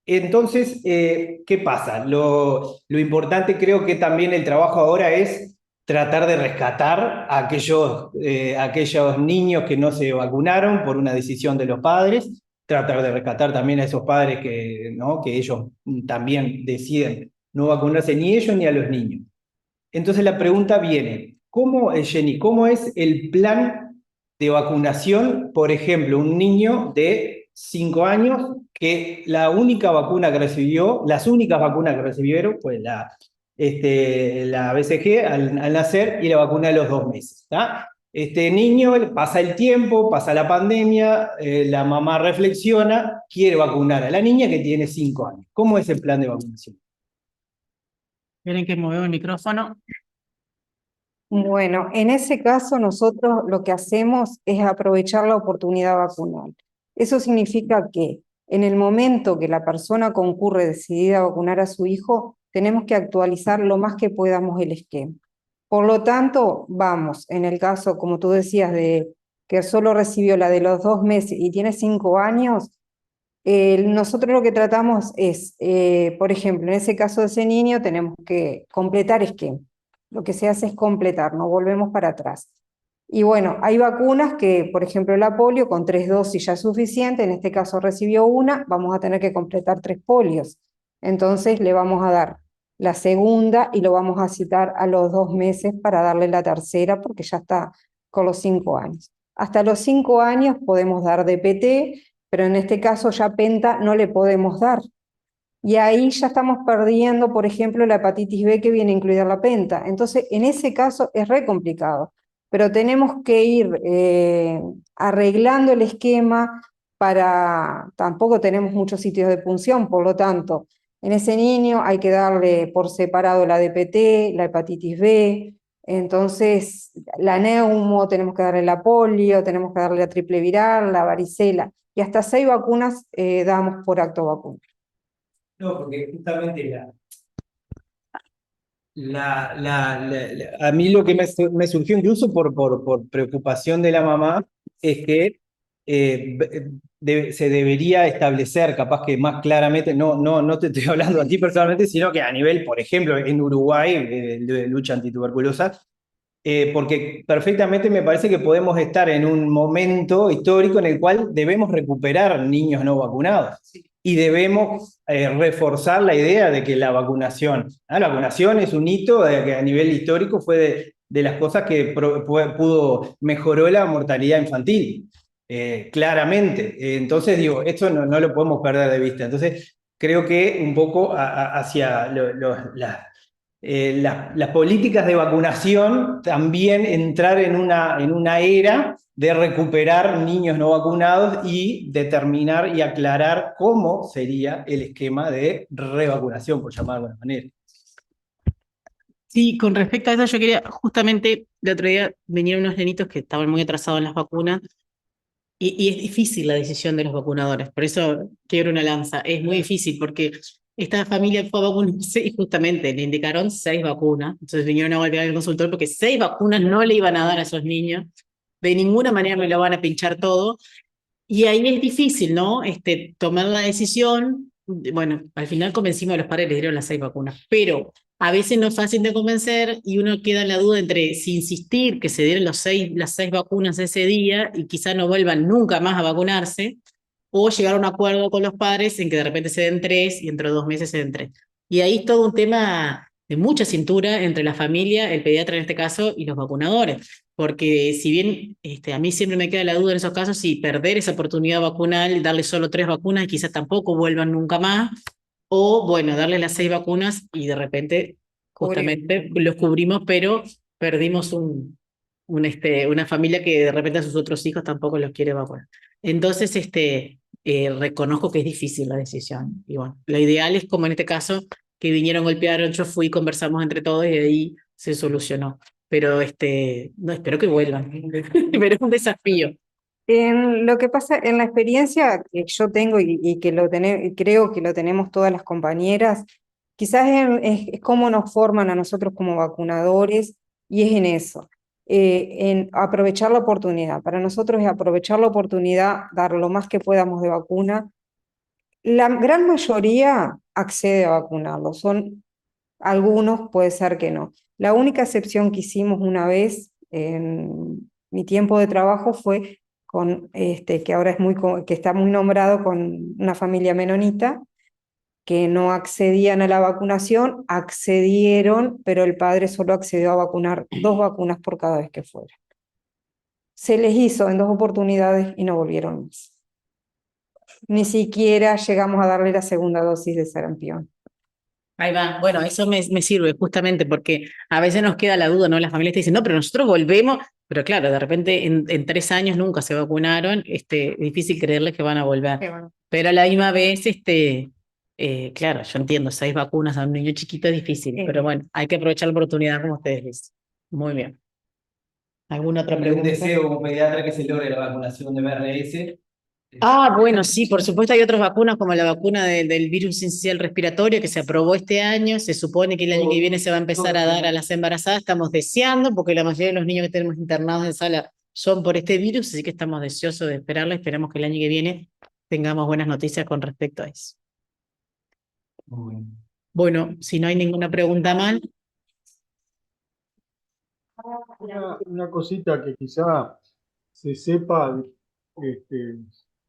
Entonces, ¿qué pasa? Lo importante creo que también el trabajo ahora es tratar de rescatar a aquellos niños que no se vacunaron por una decisión de los padres, tratar de rescatar también a esos padres ¿no? que ellos también deciden no vacunarse ni ellos ni a los niños. Entonces la pregunta viene, Jenny, ¿cómo es el plan de vacunación? Por ejemplo, un niño de 5 años que las únicas vacunas que recibieron fue la BCG al nacer y la vacuna a los 2 meses. ¿Tá? Este niño pasa el tiempo, pasa la pandemia, la mamá reflexiona, quiere vacunar a la niña que tiene 5 años. ¿Cómo es el plan de vacunación? Tienen que mover el micrófono. Bueno, en ese caso nosotros lo que hacemos es aprovechar la oportunidad vacunal. Eso significa que en el momento que la persona concurre decidida a vacunar a su hijo, tenemos que actualizar lo más que podamos el esquema. Por lo tanto, vamos, en el caso, como tú decías, de que solo recibió la de los 2 meses y tiene 5 años, nosotros lo que tratamos es, por ejemplo, en ese caso de ese niño tenemos que completar esquema. Lo que se hace es completar, no volvemos para atrás. Y bueno, hay vacunas que, por ejemplo, la polio con 3 dosis ya es suficiente, en este caso recibió una, vamos a tener que completar 3 polios. Entonces le vamos a dar la segunda y lo vamos a citar a los 2 meses para darle la tercera porque ya está con los 5 años. Hasta los 5 años podemos dar DPT, pero en este caso ya penta no le podemos dar. Y ahí ya estamos perdiendo, por ejemplo, la hepatitis B que viene incluida en la penta. Entonces, en ese caso es re complicado, pero tenemos que ir arreglando el esquema tampoco tenemos muchos sitios de punción, por lo tanto, en ese niño hay que darle por separado la DPT, la hepatitis B, entonces la neumo, tenemos que darle la polio, tenemos que darle la triple viral, la varicela, y hasta 6 vacunas damos por acto vacuna. No, porque justamente a mí lo que me surgió incluso por preocupación de la mamá es que se debería establecer, capaz que más claramente, no te estoy hablando a ti personalmente, sino que a nivel, por ejemplo, en Uruguay, de lucha antituberculosa, porque perfectamente me parece que podemos estar en un momento histórico en el cual debemos recuperar niños no vacunados y debemos reforzar la idea de que la vacunación es un hito que a nivel histórico fue de las cosas que mejoró la mortalidad infantil, claramente. Entonces digo, esto no lo podemos perder de vista. Entonces creo que un poco hacia las políticas de vacunación también entrar en una era de recuperar niños no vacunados y determinar y aclarar cómo sería el esquema de revacunación, por llamar de alguna manera. Sí, con respecto a eso yo quería, justamente el otro día vinieron unos nenitos que estaban muy atrasados en las vacunas y es difícil la decisión de los vacunadores, por eso quiero una lanza, es muy difícil porque esta familia fue a vacunarse y justamente le indicaron 6 vacunas, entonces vinieron a volver al consultor porque 6 vacunas no le iban a dar a esos niños, de ninguna manera me lo van a pinchar todo, y ahí es difícil, ¿no? Tomar la decisión. Bueno, al final convencimos a los padres, les dieron las 6 vacunas, pero a veces no es fácil de convencer y uno queda en la duda entre si insistir que se dieron las 6 vacunas ese día y quizás no vuelvan nunca más a vacunarse, o llegar a un acuerdo con los padres en que de repente se den 3 y dentro de 2 meses se den 3. Y ahí es todo un tema de mucha cintura entre la familia, el pediatra en este caso, y los vacunadores. Porque si bien a mí siempre me queda la duda en esos casos si perder esa oportunidad vacunal, darle solo 3 vacunas y quizás tampoco vuelvan nunca más, o bueno, darle las 6 vacunas y de repente justamente los cubrimos, pero perdimos un una familia que de repente a sus otros hijos tampoco los quiere vacunar. Entonces, reconozco que es difícil la decisión. Y bueno, lo ideal es como en este caso, que vinieron, golpearon, yo fui, conversamos entre todos y ahí se solucionó. Pero no, espero que vuelvan. Pero es un desafío. En lo que pasa, en la experiencia que yo tengo y que creo que lo tenemos todas las compañeras, quizás es cómo nos forman a nosotros como vacunadores y es en eso, en aprovechar la oportunidad. Para nosotros es aprovechar la oportunidad, dar lo más que podamos de vacuna. La gran mayoría accede a vacunarlo, son algunos, puede ser que no. La única excepción que hicimos una vez en mi tiempo de trabajo fue con que ahora que está muy nombrado, con una familia menonita que no accedían a la vacunación, accedieron, pero el padre solo accedió a vacunar 2 vacunas por cada vez que fuera. Se les hizo en 2 oportunidades y no volvieron más. Ni siquiera llegamos a darle la segunda dosis de sarampión. Ahí va. Bueno, eso me sirve justamente porque a veces nos queda la duda, ¿no? Las familias te dicen, no, pero nosotros volvemos, pero claro, de repente en 3 años nunca se vacunaron, es difícil creerles que van a volver. Bueno. Pero a la misma vez, claro, yo entiendo, 6 vacunas a un niño chiquito es difícil, pero bueno, hay que aprovechar la oportunidad como ustedes dicen. Muy bien. ¿Alguna otra Un pregunta? deseo como pediatra que se logre la vacunación de BRS. Bueno, sí, por supuesto hay otras vacunas como la vacuna del virus sincicial respiratorio que se aprobó este año, se supone que el año que viene se va a empezar a dar a las embarazadas, estamos deseando, porque la mayoría de los niños que tenemos internados en sala son por este virus, así que estamos deseosos de esperarla, esperamos que el año que viene tengamos buenas noticias con respecto a eso. Muy bien. Bueno, si no hay ninguna pregunta más, Una cosita que quizá se sepa,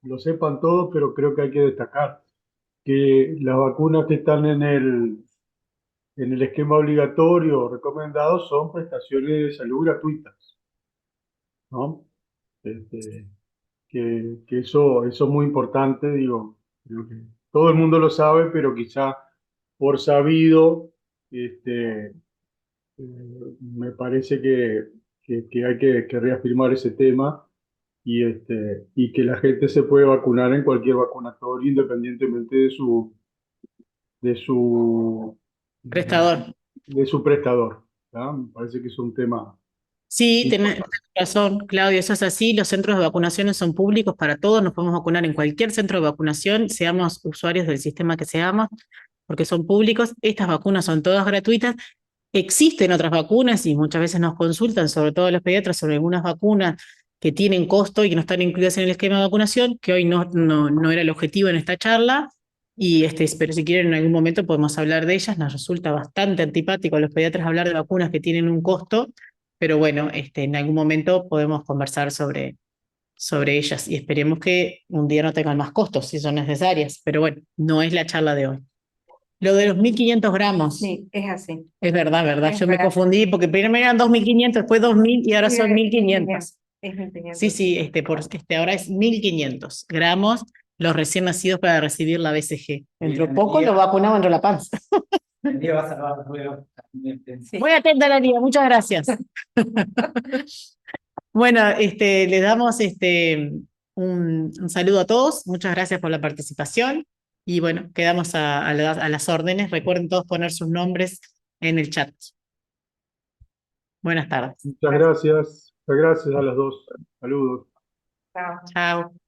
lo sepan todos, pero creo que hay que destacar que las vacunas que están en el esquema obligatorio recomendado son prestaciones de salud gratuitas, ¿no? Que eso es muy importante, digo, creo que todo el mundo lo sabe, pero quizá por sabido, me parece que hay que reafirmar ese tema y que la gente se puede vacunar en cualquier vacunatorio independientemente de su, prestador. de su prestador, ¿tá? Me parece que es un tema Sí, tenés importante. razón, Claudio, eso es así. Los centros de vacunación son públicos para todos, nos podemos vacunar en cualquier centro de vacunación, seamos usuarios del sistema que seamos, porque son públicos. Estas vacunas son todas gratuitas. Existen otras vacunas y muchas veces nos consultan, sobre todo los pediatras, sobre algunas vacunas que tienen costo y que no están incluidas en el esquema de vacunación, que hoy no era el objetivo en esta charla. Pero si quieren en algún momento podemos hablar de ellas. Nos resulta bastante antipático a los pediatras hablar de vacunas que tienen un costo, pero bueno, en algún momento podemos conversar sobre ellas y esperemos que un día no tengan más costos si son necesarias, pero bueno, no es la charla de hoy. Lo de los 1.500 gramos. Sí, es así. Es verdad, Es yo me verdad. confundí porque primero eran 2.500, después 2.000 y ahora Sí, son es 1.500. Es 1500. Sí, ahora es 1.500 gramos los recién nacidos para recibir la BCG. Dentro de poco lo vacunamos dentro de la panza. El día va a salvar el juego. Sí. Muy atenta, Laría, muchas gracias. Bueno, les damos un saludo a todos, muchas gracias por la participación y bueno, quedamos a las órdenes. Recuerden todos poner sus nombres en el chat. Buenas tardes. Muchas gracias a las dos. Saludos. Chao. Chao.